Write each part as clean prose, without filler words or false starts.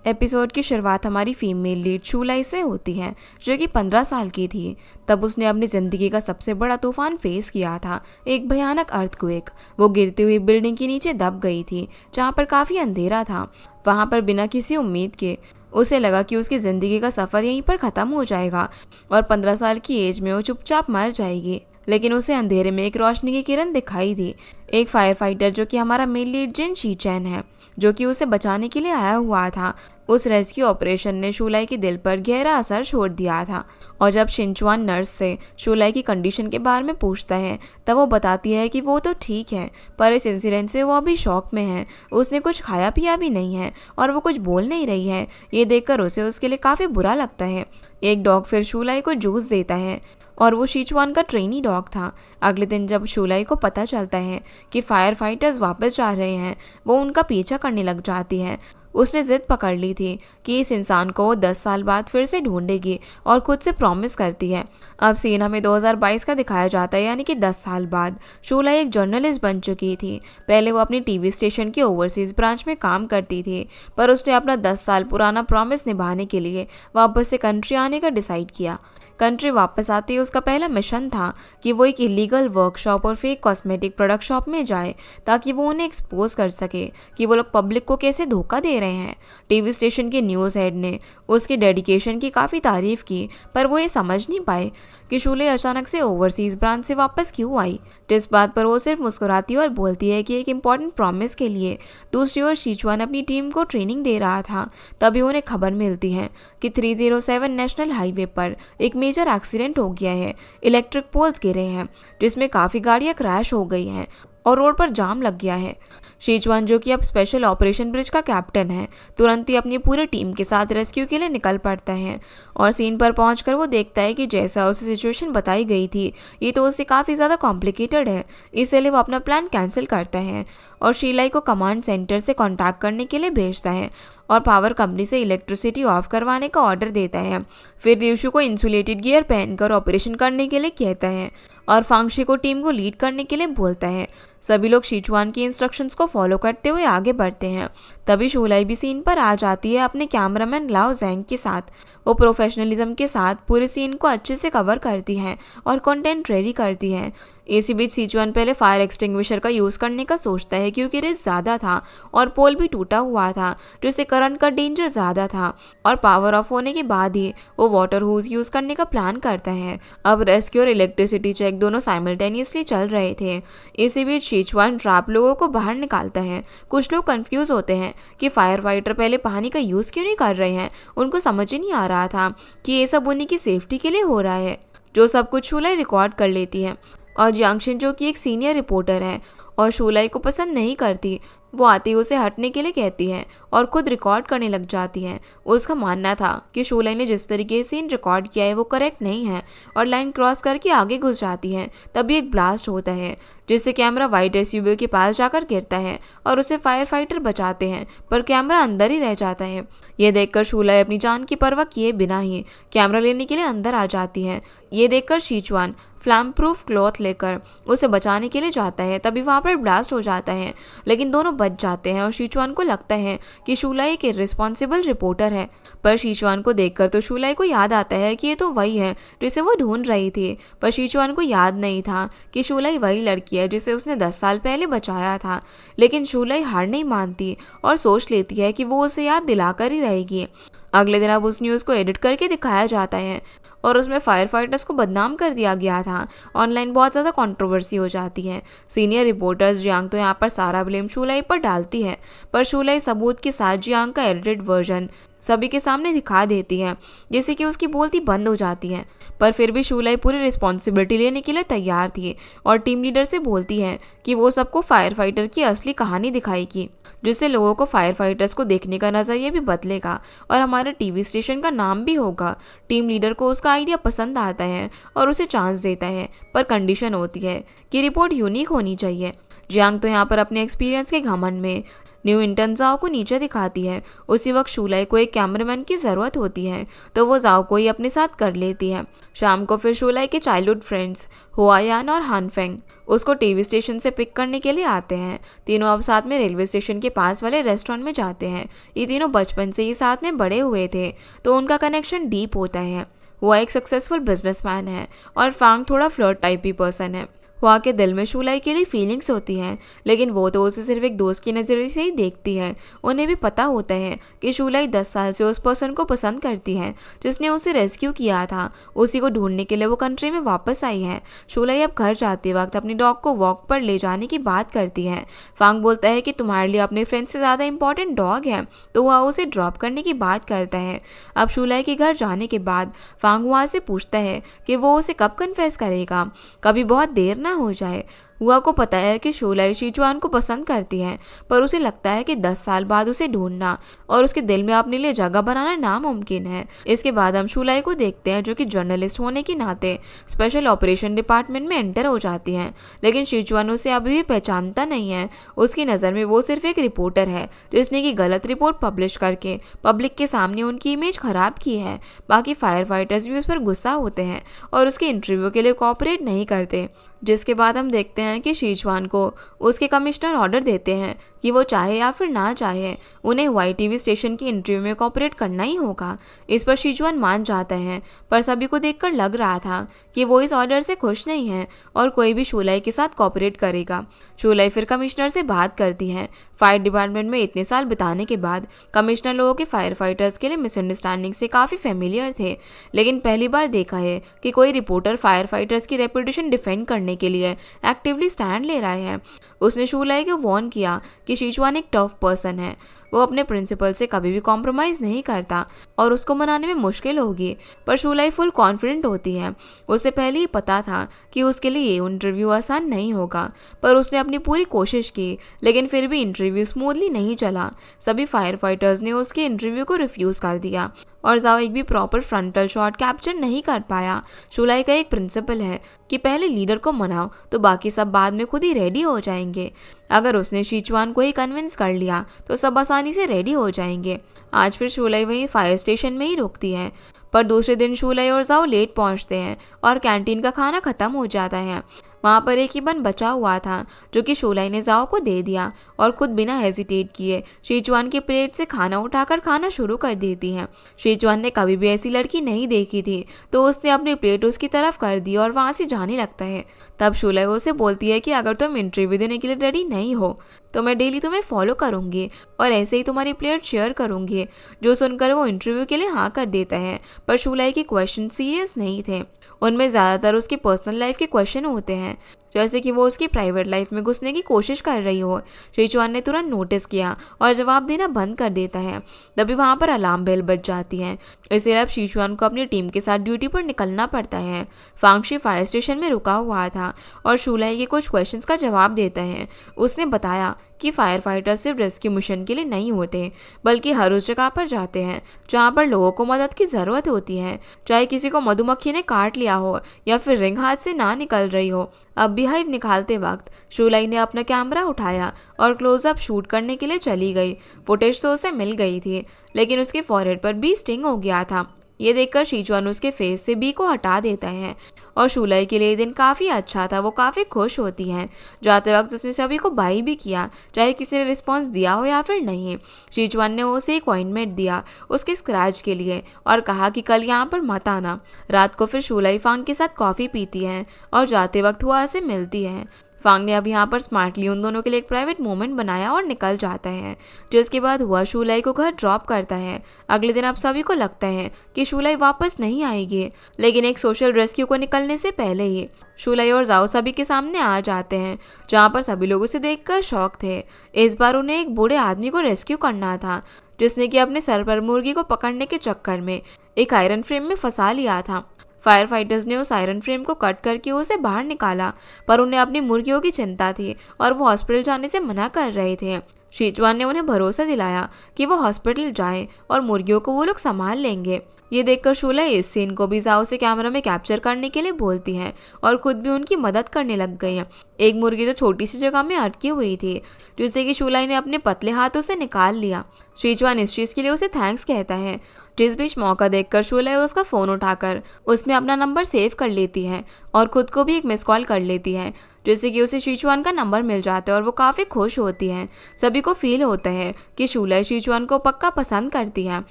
Episode की शुरुआत हमारी फीमेल लीड शूलाई से होती है, जो कि 15 साल की थी। तब उसने अपनी ज़िंदगी का सबसे बड़ा तूफान फेस किया था, एक भयानक अर्थक्वेक। वो गिरती हुई बिल्डिंग के नीचे दब गई थी, जहाँ पर काफ़ी अंधेरा था। वहाँ पर बिना किसी उम्मीद के उसे लगा कि उसकी ज़िंदगी का सफ़र यहीं पर ख़त्म हो जाएगा और 15 साल की एज में वो चुपचाप मर जाएगी। लेकिन उसे अंधेरे में एक रोशनी की किरण दिखाई दी। एक फायर फाइटर, जो कि हमारा मेन लीड जिन शीचैन है, जो कि उसे बचाने के लिए आया हुआ था। उस रेस्क्यू ऑपरेशन ने शूलाई के दिल पर गहरा असर छोड़ दिया था। और जब शिनचुआन नर्स से शूलाई की कंडीशन के बारे में पूछता है, तब वो बताती है कि वो तो ठीक है, पर इस इंसिडेंट से वो अभी शॉक में है। उसने कुछ खाया पिया भी नहीं है और वो कुछ बोल नहीं रही है। ये देखकर उसे उसके लिए काफ़ी बुरा लगता है। एक डॉग फिर शूलाई को जूस देता है और वो शीचुआन का ट्रेनी डॉग था। अगले दिन जब शूलाई को पता चलता है कि फायर फाइटर्स वापस जा रहे हैं, वो उनका पीछा करने लग जाती है। उसने जिद पकड़ ली थी कि इस इंसान को वो 10 साल बाद फिर से ढूंढेगी और खुद से प्रॉमिस करती है। अब सीन हमें 2022 का दिखाया जाता है, यानी कि 10 साल बाद। शूलाई एक जर्नलिस्ट बन चुकी थी। पहले वो अपनी टीवी स्टेशन के ओवरसीज ब्रांच में काम करती थी, पर उसने अपना 10 साल पुराना प्रॉमिस निभाने के लिए वापस से कंट्री आने का डिसाइड किया। कंट्री वापस आते ही उसका पहला मिशन था कि वो एक इलीगल वर्कशॉप और फेक कॉस्मेटिक प्रोडक्ट शॉप में जाए, ताकि वो उन्हें एक्सपोज कर सके कि वो लोग पब्लिक को कैसे धोखा दे रहे हैं। टीवी स्टेशन के न्यूज़ हेड ने उसके डेडिकेशन की काफ़ी तारीफ की, पर वो ये समझ नहीं पाए कि शूले अचानक से ओवरसीज ब्रांच से वापस क्यों आई। इस बात पर वो सिर्फ मुस्कुराती है और बोलती है कि एक इम्पॉर्टेंट प्रॉमिस के लिए। दूसरी ओर शीचुआन अपनी टीम को ट्रेनिंग दे रहा था। तभी उन्हें खबर मिलती है कि 307 नेशनल हाईवे पर एक मेजर एक्सीडेंट हो गया है। इलेक्ट्रिक पोल्स गिरे हैं, जिसमें काफ़ी गाड़ियां क्रैश हो गई हैं और रोड पर जाम लग गया है। शीचुआन, जो कि अब स्पेशल ऑपरेशन ब्रिज का कैप्टन है, तुरंत ही अपनी पूरी टीम के साथ रेस्क्यू के लिए निकल पड़ता है। और सीन पर पहुंचकर वो देखता है कि जैसा उसे सिचुएशन बताई गई थी, ये तो उससे काफ़ी ज़्यादा कॉम्प्लिकेटेड है। इसलिए वो अपना प्लान कैंसिल करता है और शीलाई को कमांड सेंटर से कॉन्टैक्ट करने के लिए भेजता है और पावर कंपनी से इलेक्ट्रिसिटी ऑफ करवाने का ऑर्डर देता है। फिर रिशु को इंसुलेटेड गियर पहनकर ऑपरेशन करने के लिए कहता है और फांगशी को टीम को लीड करने के लिए बोलता है। सभी लोग शीचुआन की इंस्ट्रक्शंस को फॉलो करते हुए आगे बढ़ते हैं। तभी शूलाई भी सीन पर आ जाती है अपने कैमरामैन लाओ ज़ैंग के साथ। वो प्रोफेशनलिज्म के साथ पूरे सीन को अच्छे से कवर करती है और कंटेंट रेडी करती है। इसी बीच शीचुआन पहले फायर एक्सटिंग्विशर का यूज़ करने का सोचता है, क्योंकि रिस्क ज़्यादा था और पोल भी टूटा हुआ था, जिससे करंट का डेंजर ज़्यादा था। और पावर ऑफ होने के बाद ही वो वाटर होज यूज़ करने का प्लान करता है। अब रेस्क्यू और इलेक्ट्रिसिटी चेक दोनों साइमल्टेनियसली चल रहे थे। इसी बीच शीचुआन ट्रैप लोगों को बाहर निकालता है। कुछ लोग कंफ्यूज होते हैं कि फायर फाइटर पहले पानी का यूज़ क्यों नहीं कर रहे हैं। उनको समझ ही नहीं आ रहा था कि ये सब उन्हीं की सेफ्टी के लिए हो रहा है। जो सब कुछ शूलाई रिकॉर्ड कर लेती है और जियांगशिन, जो कि एक सीनियर रिपोर्टर है और शूलाई को पसंद नहीं करती, वो आते ही उसे हटने के लिए कहती है और खुद रिकॉर्ड करने लग जाती है। उसका मानना था कि शूलाई ने जिस तरीके से सीन रिकॉर्ड किया है वो करेक्ट नहीं है और लाइन क्रॉस करके आगे घुस जाती है। तभी एक ब्लास्ट होता है, जिससे कैमरा वाइट एसयूवी के पास जाकर गिरता है और उसे फायर फाइटर बचाते हैं, पर कैमरा अंदर ही रह जाता है। ये देखकर शूलाई अपनी जान की परवाह किए बिना ही कैमरा लेने के लिए अंदर आ जाती है। ये देखकर शीचुआन फ्लैम प्रूफ क्लॉथ लेकर उसे बचाने के लिए जाता है। तभी वहाँ पर ब्लास्ट हो जाता है, लेकिन दोनों बच जाते हैं और शीचुआन को लगता है कि शूलाई एक इर्रिस्पॉन्सिबल रिपोर्टर है। पर शीचुआन को देखकर तो शूलाई को याद आता है कि ये तो वही है जिसे वो ढूंढ रही थी। पर शीचुआन को याद नहीं था कि शूलाई वही लड़की है जिसे उसने 10 साल पहले बचाया था। लेकिन शूलाई हार नहीं मानती और सोच लेती है कि वो उसे याद दिलाकर ही रहेगी। अगले दिन अब उस न्यूज़ को एडिट करके दिखाया जाता है और उसमें फायर फाइटर्स को बदनाम कर दिया गया था। ऑनलाइन बहुत ज़्यादा कंट्रोवर्सी हो जाती है। सीनियर रिपोर्टर्स जियांग तो यहाँ पर सारा ब्लेम शूलाई पर डालती है, पर शूलाई सबूत के साथ जियांग का एडिटेड वर्जन सभी के सामने दिखा देती है, जिससे कि उसकी बोलती बंद हो जाती है। पर फिर भी शूलाई पूरी रिस्पॉन्सिबिलिटी लेने के लिए तैयार थी और टीम लीडर से बोलती है कि वो सबको फायर फाइटर की असली कहानी दिखाएगी, जिससे लोगों को फायर फाइटर्स को देखने का नज़रिया भी बदलेगा और हमारे टीवी स्टेशन का नाम भी होगा। टीम लीडर को उसका आइडिया पसंद आता है और उसे चांस देता है, पर कंडीशन होती है कि रिपोर्ट यूनिक होनी चाहिए। जियांग तो यहाँ पर अपने एक्सपीरियंस के घमंड में न्यू इंटर्न जाओ को नीचे दिखाती है। उसी वक्त शूलाई को एक कैमरामैन की ज़रूरत होती है तो वो जाओ को ही अपने साथ कर लेती है। शाम को फिर शूलाई के चाइल्डहुड फ्रेंड्स हुआयान और हानफेंग उसको टीवी स्टेशन से पिक करने के लिए आते हैं। तीनों अब साथ में रेलवे स्टेशन के पास वाले रेस्टोरेंट में जाते हैं। ये तीनों बचपन से ही साथ में बड़े हुए थे तो उनका कनेक्शन डीप होता है। हुआ एक सक्सेसफुल बिजनेसमैन है और फांग थोड़ा फ्लर्ट टाइप ही पर्सन है। हुआ के दिल में शूलाई के लिए फीलिंग्स होती हैं लेकिन वो तो उसे सिर्फ एक दोस्त की नज़रिए से ही देखती है। उन्हें भी पता होता है कि शूलाई 10 साल से उस पर्सन को पसंद करती है जिसने उसे रेस्क्यू किया था। उसी को ढूंढने के लिए वो कंट्री में वापस आई है। शूलाई अब घर जाते वक्त अपनी डॉग को वॉक पर ले जाने की बात करती है। फांग बोलता है कि तुम्हारे लिए अपने फ्रेंड से ज़्यादा इंपॉर्टेंट डॉग है तो वह उसे ड्रॉप करने की बात करता है। अब शूलाई के घर जाने के बाद फांग वहाँ से पूछता है कि वो उसे कब कन्फेस करेगा, कभी बहुत देर ना हो जाए। हुआ को पता है कि शूलाई शीजुआन को पसंद करती है पर उसे लगता है कि 10 साल बाद उसे ढूंढना और उसके दिल में अपने लिए जगह बनाना नामुमकिन है। इसके बाद हम शूलाई को देखते हैं जो कि जर्नलिस्ट होने के नाते स्पेशल ऑपरेशन डिपार्टमेंट में एंटर हो जाती हैं लेकिन शीजुआन उसे अभी भी पहचानता नहीं है। उसकी नज़र में वो सिर्फ एक रिपोर्टर है जिसने की गलत रिपोर्ट पब्लिश करके पब्लिक के सामने उनकी इमेज खराब की है। बाकी फायर फाइटर्स भी उस पर गुस्सा होते हैं और उसके इंटरव्यू के लिए कोऑपरेट नहीं करते। जिसके बाद हम देखते हैं कि शीजुआन को उसके कमिश्नर ऑर्डर देते हैं कि वो चाहे या फिर ना चाहे उन्हें वाई टीवी स्टेशन की इंटरव्यू में कोऑपरेट करना ही होगा। इस पर शीजुआन मान जाता है पर सभी को देखकर लग रहा था कि वो इस ऑर्डर से खुश नहीं है और कोई भी शूलाई के साथ कोऑपरेट करेगा। शूलाई फिर कमिश्नर से बात करती है। फायर डिपार्टमेंट में इतने साल बिताने के बाद कमिश्नर लोगों के फायर फाइटर्स के लिए मिसअंडरस्टैंडिंग से काफ़ी फेमिलियर थे लेकिन पहली बार देखा है कि कोई रिपोर्टर फायर फाइटर्स की रेपुटेशन डिफेंड करने के लिए एक्टिवली स्टैंड ले रहा है। उसने शूलाई को वार्न किया कि शीजुआन एक टफ पर्सन है, वो अपने प्रिंसिपल से कभी भी कॉम्प्रोमाइज़ नहीं करता और उसको मनाने में मुश्किल होगी। पर शूलाई फुल कॉन्फिडेंट होती है। उसे पहले ही पता था कि उसके लिए ये इंटरव्यू आसान नहीं होगा पर उसने अपनी पूरी कोशिश की लेकिन फिर भी इंटरव्यू स्मूथली नहीं चला। सभी फायर फाइटर्स ने उसके इंटरव्यू को रिफ्यूज़ कर दिया और जाओ एक भी प्रॉपर फ्रंटल शॉट कैप्चर नहीं कर पाया। शूलाई का एक प्रिंसिपल है कि पहले लीडर को मनाओ तो बाकी सब बाद में खुद ही रेडी हो जाएंगे। अगर उसने शीजुआन को ही कन्विंस कर लिया तो सब आसानी से रेडी हो जाएंगे। आज फिर शूलाई वहीं फायर स्टेशन में ही रुकती है पर दूसरे दिन शूलाई और जाओ लेट पहुंचते हैं और कैंटीन का खाना ख़त्म हो जाता है। वहाँ पर एक ही बन बचा हुआ था जो कि शूलाई ने जाओ को दे दिया और खुद बिना हेजिटेट किए शीजुआन की प्लेट से खाना उठाकर खाना शुरू कर देती है। शीजुआन ने कभी भी ऐसी लड़की नहीं देखी थी तो उसने अपनी प्लेट उसकी तरफ कर दी और वहाँ से जाने लगता है। तब शूलाई उसे बोलती है कि अगर तुम इंटरव्यू देने के लिए रेडी नहीं हो तो मैं डेली तुम्हें फॉलो करूँगी और ऐसे ही तुम्हारी प्लेट शेयर करूँगी। जो सुनकर वो इंटरव्यू के लिए हाँ कर देता है पर शूलाई के क्वेश्चन सीरियस नहीं थे। उनमें ज़्यादातर उसकी पर्सनल लाइफ के क्वेश्चन होते हैं जैसे कि वो उसकी प्राइवेट लाइफ में घुसने की कोशिश कर रही हो। शीजुआन ने तुरंत नोटिस किया और जवाब देना बंद कर देता है। तभी वहाँ पर अलार्म बेल बज जाती है। इसलिए अब शीजुआन को अपनी टीम के साथ ड्यूटी पर निकलना पड़ता है। फांगशी फायर स्टेशन में रुका हुआ था और शूलाई के कुछ क्वेश्चंस का जवाब देता है। उसने बताया कि फायर फाइटर सिर्फ रेस्क्यू मिशन के लिए नहीं होते बल्कि हर उस जगह पर जाते हैं जहाँ पर लोगों को मदद की ज़रूरत होती है, चाहे किसी को मधुमक्खी ने काट लिया हो या फिर रिंग हाथ से ना निकल रही हो। अब बीहाइव निकालते वक्त शूलाई ने अपना कैमरा उठाया और क्लोजअप शूट करने के लिए चली गई। फुटेज तो उसे मिल गई थी लेकिन उसके फॉरहेड पर भी स्टिंग हो गया था। ये देखकर शीजुआन उसके फेस से बी को हटा देता है और शूलाई के लिए दिन काफ़ी अच्छा था। वो काफ़ी खुश होती हैं। जाते वक्त उसने सभी को बाई भी किया चाहे किसी ने रिस्पॉन्स दिया हो या फिर नहीं। शीजुआन ने उसे एक ऑइंटमेंट दिया उसके स्क्रैच के लिए और कहा कि कल यहाँ पर मत आना। रात को फिर शूलाई फांग के साथ कॉफ़ी पीती है और जाते वक्त हुआ से मिलती है। फांग ने अब यहाँ पर स्मार्टली उन दोनों के लिए एक प्राइवेट मोमेंट बनाया और निकल जाता है। जिसके बाद हुआ शूलाई को घर ड्रॉप करता है। अगले दिन अब सभी को लगता है कि शूलाई वापस नहीं आएगी लेकिन एक सोशल रेस्क्यू को निकलने से पहले ही शूलाई और जाओ सभी के सामने आ जाते हैं जहाँ पर सभी लोग उसे देखकर शॉक थे। इस बार उन्हें एक बूढ़े आदमी को रेस्क्यू करना था जिसने कि अपने सर पर मुर्गी को पकड़ने के चक्कर में एक आयरन फ्रेम में फंसा लिया था। फायर फाइटर्स ने उस आयरन फ्रेम को कट करके उसे बाहर निकाला पर उन्हें अपनी मुर्गियों की चिंता थी और वो हॉस्पिटल जाने से मना कर रहे थे। शीजुआन ने उन्हें भरोसा दिलाया कि वो हॉस्पिटल जाएं और मुर्गियों को वो लोग संभाल लेंगे। ये देखकर शूलाई इस सीन को भी जाओ से कैमरा में कैप्चर करने के लिए बोलती हैं और खुद भी उनकी मदद करने लग गई हैं। एक मुर्गी तो छोटी सी जगह में अटकी हुई थी, जिसे कि शूलाई ने अपने पतले हाथों से निकाल लिया। शीचुआन इस चीज के लिए उसे थैंक्स कहता है। जिस बीच मौका देखकर शूलाई उसका फोन उठाकर उसमें अपना नंबर सेव कर लेती है और खुद को भी एक मिस कॉल कर लेती है, जिससे कि उसे शीचुआन का नंबर मिल जाता है और वो काफ़ी खुश होती है। सभी को फील होता है कि शूलाई शीचुआन को पक्का पसंद करती है।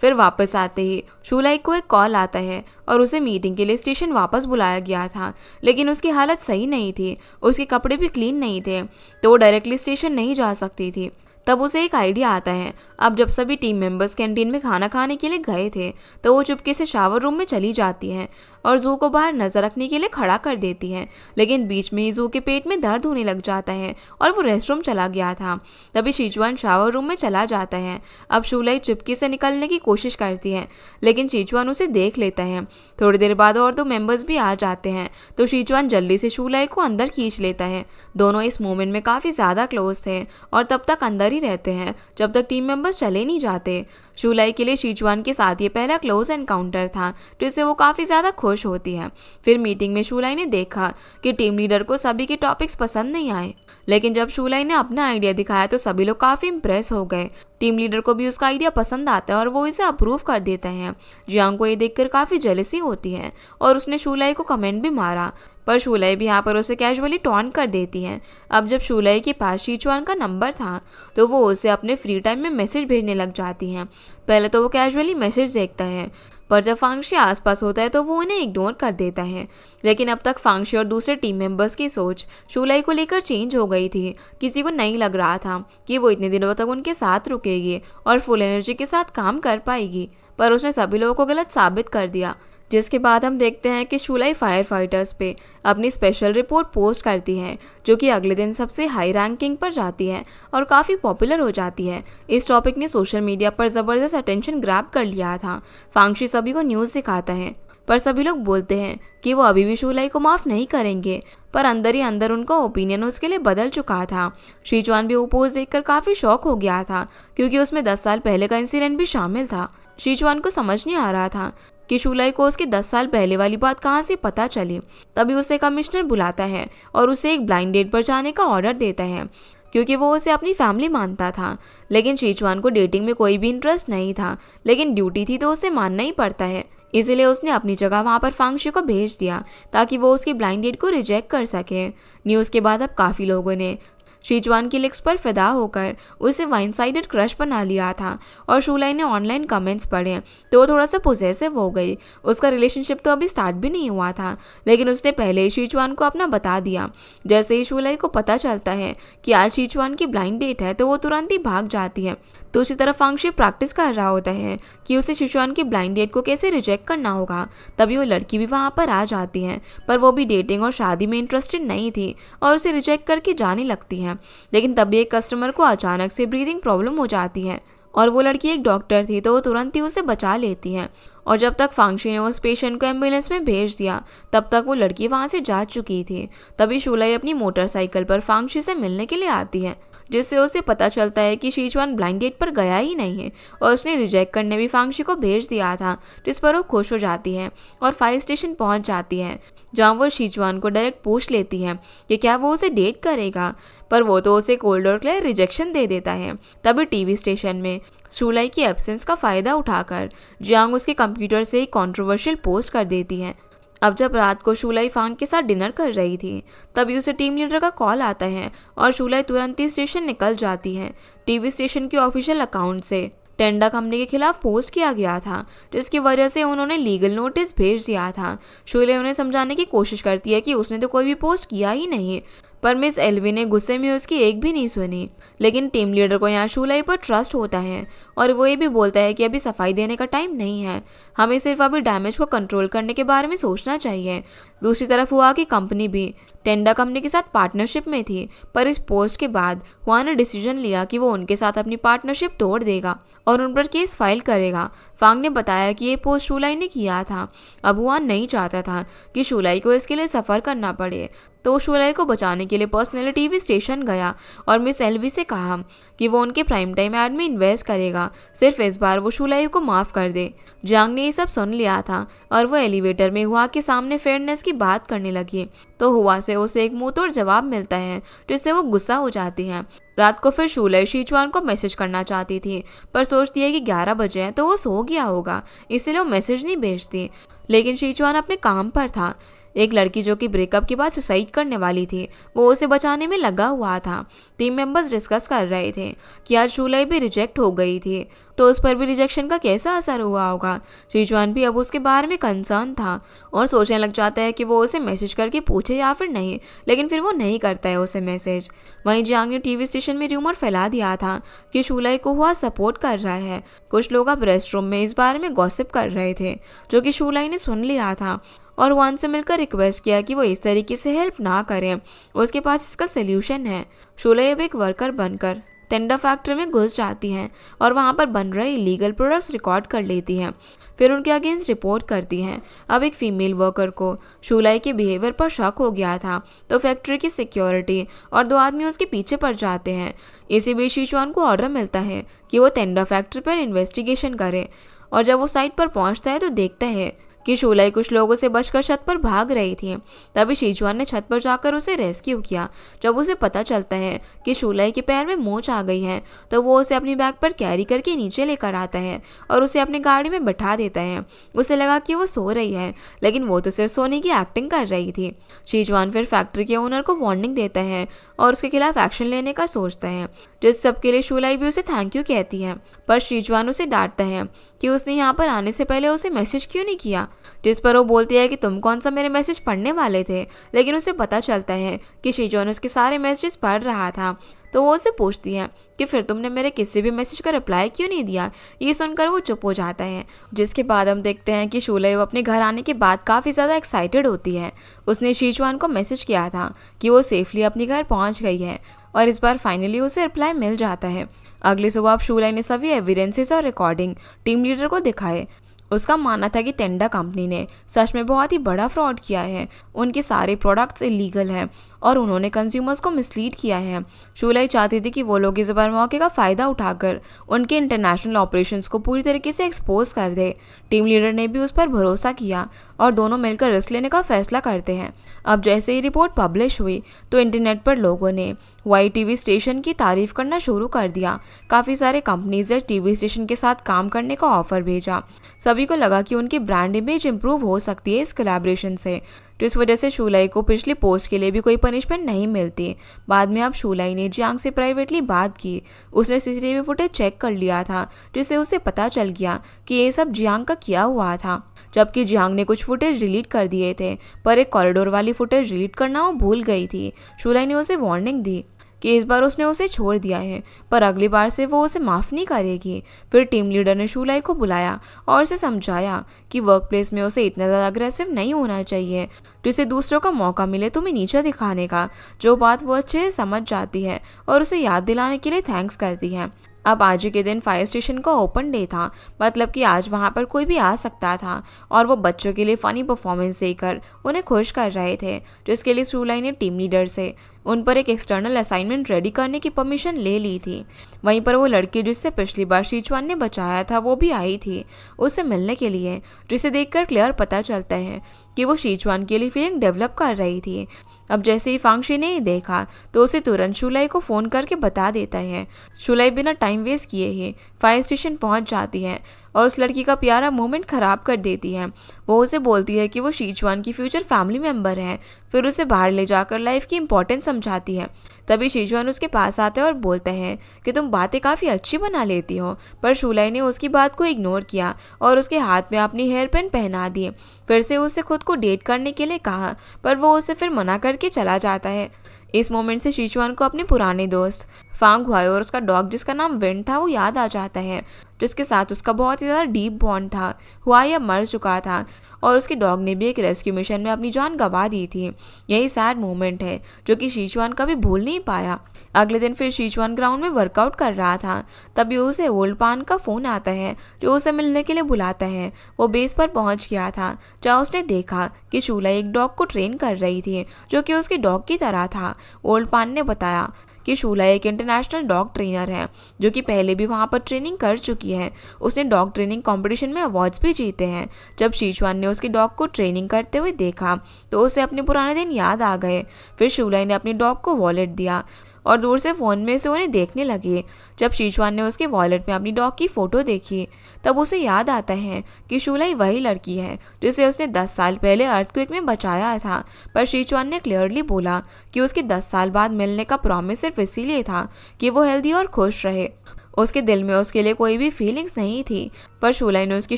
फिर वापस आते ही शूलाई को एक कॉल आता है और उसे मीटिंग के लिए स्टेशन वापस बुलाया गया था, लेकिन उसकी हालत सही नहीं थी, उसके कपड़े भी क्लीन नहीं थे, तो वो डायरेक्टली स्टेशन नहीं जा सकती थी। तब उसे एक आइडिया आता है। अब जब सभी टीम मेंबर्स कैंटीन में खाना खाने के लिए गए थे तो वो चुपके से शावर रूम में चली जाती है और जू को बाहर नजर रखने के लिए खड़ा कर देती है, लेकिन बीच में ही जू के पेट में दर्द होने लग जाता है और वो रेस्टरूम चला गया था। तभी शीचुआन शावर रूम में चला जाता है। अब शूलाई चुपके से निकलने की कोशिश करती है, लेकिन शीचुआन उसे देख लेता है। थोड़ी देर बाद और दो मेंबर्स भी आ जाते हैं तो शीचुआन जल्दी से शूलाई को अंदर खींच लेता है। दोनों इस मोमेंट में काफ़ी ज़्यादा क्लोज थे और तब तक अंदर ही रहते हैं जब तक टीम मेंबर्स चले नहीं जाते। शूलाई के लिए शीचुआन के साथ ये पहला क्लोज एनकाउंटर था, जिससे वो काफ़ी ज़्यादा खुश होती है। फिर मीटिंग में शूलाई ने देखा कि टीम लीडर को सभी के टॉपिक्स पसंद नहीं आए, लेकिन जब शूलाई ने अपना आइडिया दिखाया तो सभी लोग काफ़ी इम्प्रेस हो गए। टीम लीडर को भी उसका आइडिया पसंद आता है और वो इसे अप्रूव कर देता है। जियांग को ये देखकर काफ़ी जेलसी होती है और उसने शूलाई को कमेंट भी मारा, पर शूलाई भी यहाँ पर उसे कैजुअली टॉन्ट कर देती है। अब जब शूलाई के पास शीचुआन का नंबर था तो वो उसे अपने फ्री टाइम में मैसेज भेजने लग जाती हैं। पहले तो वो कैजुअली मैसेज देखता है, पर जब फांगशी आसपास होता है तो वो उन्हें इग्नोर कर देता है। लेकिन अब तक फांगशी और दूसरे टीम मेंबर्स की सोच शूलाई को लेकर चेंज हो गई थी। किसी को नहीं लग रहा था कि वो इतने दिनों तक उनके साथ रुकेगी और फुल एनर्जी के साथ काम कर पाएगी, पर उसने सभी लोगों को गलत साबित कर दिया। जिसके बाद हम देखते हैं कि शूलाई फायर फाइटर्स पे अपनी स्पेशल रिपोर्ट पोस्ट करती है, जो कि अगले दिन सबसे हाई रैंकिंग पर जाती है और काफ़ी पॉपुलर हो जाती है। इस टॉपिक ने सोशल मीडिया पर ज़बरदस्त अटेंशन ग्रैब कर लिया था। फांगशी सभी को न्यूज़ दिखाता है, पर सभी लोग बोलते हैं कि वो अभी भी शूलाई को माफ़ नहीं करेंगे, पर अंदर ही अंदर उनका ओपिनियन उसके लिए बदल चुका था। शीचुआन भी वो पोस्ट देखकर काफ़ी शॉक हो गया था, क्योंकि उसमें 10 साल पहले का इंसिडेंट भी शामिल था। शीचुआन को समझ नहीं आ रहा था कि शूलाई को उसकी 10 साल पहले वाली बात कहाँ से पता चली। तभी उसे कमिश्नर बुलाता है और उसे एक ब्लाइंड डेट पर जाने का ऑर्डर देता है, क्योंकि वो उसे अपनी फैमिली मानता था। लेकिन शीचुआन को डेटिंग में कोई भी इंटरेस्ट नहीं था, लेकिन ड्यूटी थी तो उसे मानना ही पड़ता है। इसीलिए उसने अपनी जगह वहाँ पर फांगशी को भेज दिया ताकि वो उसकी ब्लाइंड डेट को रिजेक्ट कर सके। न्यूज़ के बाद अब काफ़ी लोगों ने शीचुआन की लिक्स पर फिदा होकर उसे वाइन साइडेड क्रश बना लिया था और शूलाई ने ऑनलाइन कमेंट्स पढ़े तो वो थोड़ा सा पोजेसिव हो गई। उसका रिलेशनशिप तो अभी स्टार्ट भी नहीं हुआ था, लेकिन उसने पहले ही शीचुआन को अपना बता दिया। जैसे ही शूलाई को पता चलता है कि आज शीचुआन की ब्लाइंड डेट है तो वो तुरंत ही भाग जाती है। दूसरी तरफ फांगशी प्रैक्टिस कर रहा होता है कि उसे शीचुआन की ब्लाइंड डेट को कैसे रिजेक्ट करना होगा। तभी वो लड़की भी वहाँ पर आ जाती है, पर वो भी डेटिंग और शादी में इंटरेस्टेड नहीं थी और उसे रिजेक्ट करके जाने लगती है। लेकिन तभी एक कस्टमर को अचानक से ब्रीदिंग प्रॉब्लम हो जाती है और वो लड़की एक डॉक्टर थी तो वो तुरंत ही उसे बचा लेती है। और जब तक फांगशी ने उस पेशेंट को एम्बुलेंस में भेज दिया तब तक वो लड़की वहाँ से जा चुकी थी। तभी शूलाई अपनी मोटरसाइकिल पर फांगशी से मिलने के लिए आती है, जिससे उसे पता चलता है कि शीचुआन ब्लाइंड डेट पर गया ही नहीं है और उसने रिजेक्ट करने भी फांगशी को भेज दिया था, जिस पर वो खुश हो जाती है और फायर स्टेशन पहुंच जाती है, जहां वो शीचुआन को डायरेक्ट पूछ लेती है कि क्या वो उसे डेट करेगा, पर वो तो उसे कोल्ड और क्लियर रिजेक्शन दे देता है। तभी टीवी स्टेशन में शूलाई की एब्सेंस का फ़ायदा उठाकर जियांग उसके कंप्यूटर से एक कॉन्ट्रोवर्शियल पोस्ट कर देती है। अब जब रात को शूलाई फांग के साथ डिनर कर रही थी तभी उसे टीम लीडर का कॉल आता है और शूलाई तुरंत ही स्टेशन निकल जाती है। टीवी स्टेशन के ऑफिशियल अकाउंट से टेंडा कंपनी के खिलाफ पोस्ट किया गया था, जिसकी वजह से उन्होंने लीगल नोटिस भेज दिया था। शूलाई उन्हें समझाने की कोशिश करती है कि उसने तो कोई भी पोस्ट किया ही नहीं, पर मिस एल्वी ने गुस्से में उसकी एक भी नहीं सुनी। लेकिन टीम लीडर को यहाँ शूलाई पर ट्रस्ट होता है और वो ये भी बोलता है कि अभी सफाई देने का टाइम नहीं है, हमें सिर्फ अभी डैमेज को कंट्रोल करने के बारे में सोचना चाहिए। दूसरी तरफ हुआ कि कंपनी भी टेंडा कंपनी के साथ पार्टनरशिप में थी, पर इस पोस्ट के बाद हुआ ने डिसीजन लिया कि वो उनके साथ अपनी पार्टनरशिप तोड़ देगा और उन पर केस फाइल करेगा। फांग ने बताया कि ये पोस्ट शूलाई ने किया था। अब हुआ नहीं चाहता था कि शूलाई को इसके लिए सफ़र करना पड़े, तो वो शुलाई को बचाने के लिए पर्सनली टीवी स्टेशन गया और मिस एलवी से कहा कि वो उनके प्राइम टाइम एड में इन्वेस्ट करेगा, सिर्फ इस बार वो शुलाई को माफ़ कर दे। जियांग ने ये सब सुन लिया था और वो एलिवेटर में हुआ के सामने फेयरनेस की बात करने लगी, तो हुआ से उसे एक मुंह तोड़ जवाब मिलता है जिससे वो गुस्सा हो जाती है। रात को फिर शुलाई शीचुआन को मैसेज करना चाहती थी, पर सोचती है कि 11 बजे हैं तो वो सो गया होगा, इसलिए वो मैसेज नहीं भेजती। लेकिन शीचुआन अपने काम पर था। एक लड़की जो कि ब्रेकअप के बाद सुसाइड करने वाली थी, वो उसे बचाने में लगा हुआ था। टीम मेंबर्स डिस्कस कर रहे थे कि आज शुलाई भी रिजेक्ट हो गई थी, तो उस पर भी रिजेक्शन का कैसा असर हुआ होगा। शीचुआन भी अब उसके बारे में कंसर्न था और सोचने लग जाता है कि वो उसे मैसेज करके पूछे या फिर नहीं, लेकिन फिर वो नहीं करता है उसे मैसेज। वहीं जियांग ने टीवी स्टेशन में रूमर फैला दिया था कि शुलाई को हुआ सपोर्ट कर रहा है। कुछ लोग अब रेस्ट रूम में इस बारे में गॉसिप कर रहे थे, जो कि शुलाई ने सुन लिया था और वन से मिलकर रिक्वेस्ट किया कि वो इस तरीके से हेल्प ना करें, उसके पास इसका सोल्यूशन है। शुलाई अब एक वर्कर बनकर टेंडा फैक्ट्री में घुस जाती हैं और वहाँ पर बन रहे इलीगल प्रोडक्ट्स रिकॉर्ड कर लेती हैं, फिर उनके अगेंस्ट रिपोर्ट करती हैं। अब एक फीमेल वर्कर को शुलाई के बिहेवियर पर शक हो गया था, तो फैक्ट्री की सिक्योरिटी और 2 आदमी उसके पीछे पड़ जाते हैं। इसी बीच शीचुआन को ऑर्डर मिलता है कि वो टेंडा फैक्ट्री पर इन्वेस्टिगेशन करे, और जब वो साइट पर पहुँचता है तो देखता है कि शुलाई कुछ लोगों से बचकर छत पर भाग रही थी। तभी शीचुआन ने छत पर जाकर उसे रेस्क्यू किया। जब उसे पता चलता है कि शुलाई के पैर में मोच आ गई है, तो वो उसे अपनी बैग पर कैरी करके नीचे लेकर आता है और उसे अपनी गाड़ी में बैठा देता है। उसे लगा कि वो सो रही है, लेकिन वो तो सिर्फ सोने की एक्टिंग कर रही थी। शीचुआन फिर फैक्ट्री के ओनर को वार्निंग देता है और उसके खिलाफ एक्शन लेने का सोचता है, जिस सब के लिए शुलाई भी उसे थैंक यू कहती है। पर शीचुआन उसे डांटता है कि उसने यहाँ पर आने से पहले उसे मैसेज क्यों नहीं किया, जिस पर वो बोलती है कि तुम कौन सा मेरे मैसेज पढ़ने वाले थे। लेकिन उसे पता चलता है कि शीचुआन उसके सारे मैसेजेस पढ़ रहा था, तो वो उसे पूछती है कि फिर तुमने मेरे किसी भी मैसेज का रिप्लाई क्यों नहीं दिया। ये सुनकर वो चुप हो जाता है, जिसके बाद हम देखते हैं कि शुलाई अपने घर आने के बाद काफ़ी ज़्यादा एक्साइटेड होती है। उसने शीचुआन को मैसेज किया था कि वो सेफली अपने घर पहुंच गई है और इस बार फाइनली उसे रिप्लाई मिल जाता है। अगली सुबह अब शुलाई ने सभी एविडेंसेस और रिकॉर्डिंग टीम लीडर को दिखाए। उसका मानना था कि टेंडा कंपनी ने सच में बहुत ही बड़ा फ्रॉड किया है, उनके सारे प्रोडक्ट्स इलीगल हैं और उन्होंने कंज्यूमर्स को मिसलीड किया है। शुलाई चाहती थी कि वो लोग इस बार मौके का फ़ायदा उठाकर उनके इंटरनेशनल ऑपरेशंस को पूरी तरीके से एक्सपोज कर दे। टीम लीडर ने भी उस पर भरोसा किया और दोनों मिलकर रिस्क लेने का फैसला करते हैं। अब जैसे ही रिपोर्ट पब्लिश हुई तो इंटरनेट पर लोगों ने वाई टीवी स्टेशन की तारीफ करना शुरू कर दिया। काफ़ी सारे कंपनीज ने टीवी स्टेशन के साथ काम करने का ऑफर भेजा। सभी को लगा कि उनकी ब्रांड इमेज इंप्रूव हो सकती है इस कोलैबोरेशन से, तो इस वजह से शुलाई को पिछली पोस्ट के लिए भी कोई पनिशमेंट नहीं मिलती। बाद में अब शुलाई ने जियांग से प्राइवेटली बात की। उसने सीसीटीवी फुटेज चेक कर लिया था, जिससे उसे पता चल गया कि ये सब जियांग का किया हुआ था। जबकि जियांग ने कुछ फुटेज डिलीट कर दिए थे, पर एक कॉरिडोर वाली फुटेज डिलीट करना वो भूल गई थी। शुलाई ने उसे वार्निंग दी कि इस बार उसने उसे छोड़ दिया है, पर अगली बार से वो उसे माफ़ नहीं करेगी। फिर टीम लीडर ने शुलाई को बुलाया और उसे समझाया कि वर्क प्लेस में उसे इतना ज़्यादा अग्रेसिव नहीं होना चाहिए, जिससे दूसरों का मौका मिले तुम्हें नीचे दिखाने का। जो बात वो अच्छे से समझ जाती है और उसे याद दिलाने के लिए थैंक्स करती है। अब आज ही के दिन फायर स्टेशन का ओपन डे था, मतलब कि आज वहाँ पर कोई भी आ सकता था और वो बच्चों के लिए फ़नी परफॉर्मेंस देकर उन्हें खुश कर रहे थे, जिसके लिए शुलाई ने टीम लीडर से उन पर एक एक्सटर्नल असाइनमेंट रेडी करने की परमिशन ले ली थी। वहीं पर वो लड़की जिससे पिछली बार शीचुआन ने बचाया था वो भी आई थी उससे मिलने के लिए, जिसे देखकर क्लियर पता चलता है कि वो शीचुआन के लिए फीलिंग डेवलप कर रही थी। अब जैसे ही फांगशी ने देखा तो उसे तुरंत शुलाई को फ़ोन करके बता देता है। शुलाई बिना टाइम वेस्ट किए ही फायर स्टेशन पहुंच जाती है और उस लड़की का प्यारा मोमेंट ख़राब कर देती है। वो उसे बोलती है कि वो शीचुआन की फ्यूचर फैमिली मेम्बर है, फिर उसे बाहर ले जाकर लाइफ की इंपॉर्टेंस समझाती है। तभी शीचुआन उसके पास आता है और बोलता है कि तुम बातें काफ़ी अच्छी बना लेती हो, पर शुलाई ने उसकी बात को इग्नोर किया और उसके हाथ में अपनी हेयर पिन पहना दी। फिर से उसे खुद को डेट करने के लिए कहा, पर वो उसे फिर मना करके चला जाता है। इस मोमेंट से शीचुआन को अपने पुराने दोस्त फांग हुआई और उसका डॉग जिसका नाम विंड था वो याद आ जाता है, जिसके साथ उसका बहुत ही ज़्यादा डीप बॉन्ड था। हुआई अब मर चुका था और उसके डॉग ने भी एक रेस्क्यू मिशन में अपनी जान गंवा दी थी। यही सैड मोमेंट है जो कि शीचुआन कभी भूल नहीं पाया। अगले दिन फिर शीचुआन ग्राउंड में वर्कआउट कर रहा था, तभी उसे ओल्ड पान का फोन आता है जो उसे मिलने के लिए बुलाता है। वो बेस पर पहुंच गया था जहाँ उसने देखा कि शूला एक डॉग को ट्रेन कर रही थी जो कि उसके डॉग की तरह था। ओल्ड पान ने बताया कि शूला एक इंटरनेशनल डॉग ट्रेनर है जो कि पहले भी वहाँ पर ट्रेनिंग कर चुकी है। उसने डॉग ट्रेनिंग कंपटीशन में अवार्ड्स भी जीते हैं। जब शीचुआन ने उसके डॉग को ट्रेनिंग करते हुए देखा तो उसे अपने पुराने दिन याद आ गए। फिर शूला ने अपने डॉग को वॉलेट दिया और दूर से फ़ोन में से उन्हें देखने लगे। जब शीचुआन ने उसके वॉलेट में अपनी डॉग की फ़ोटो देखी तब उसे याद आता है कि शूलाई वही लड़की है जिसे उसने 10 साल पहले अर्थक्वेक में बचाया था। पर शीचुआन ने क्लियरली बोला कि उसके 10 साल बाद मिलने का प्रॉमिस सिर्फ इसीलिए था कि वो हेल्दी और खुश रहे। उसके दिल में उसके लिए कोई भी फीलिंग्स नहीं थी। पर शूलाई ने उसकी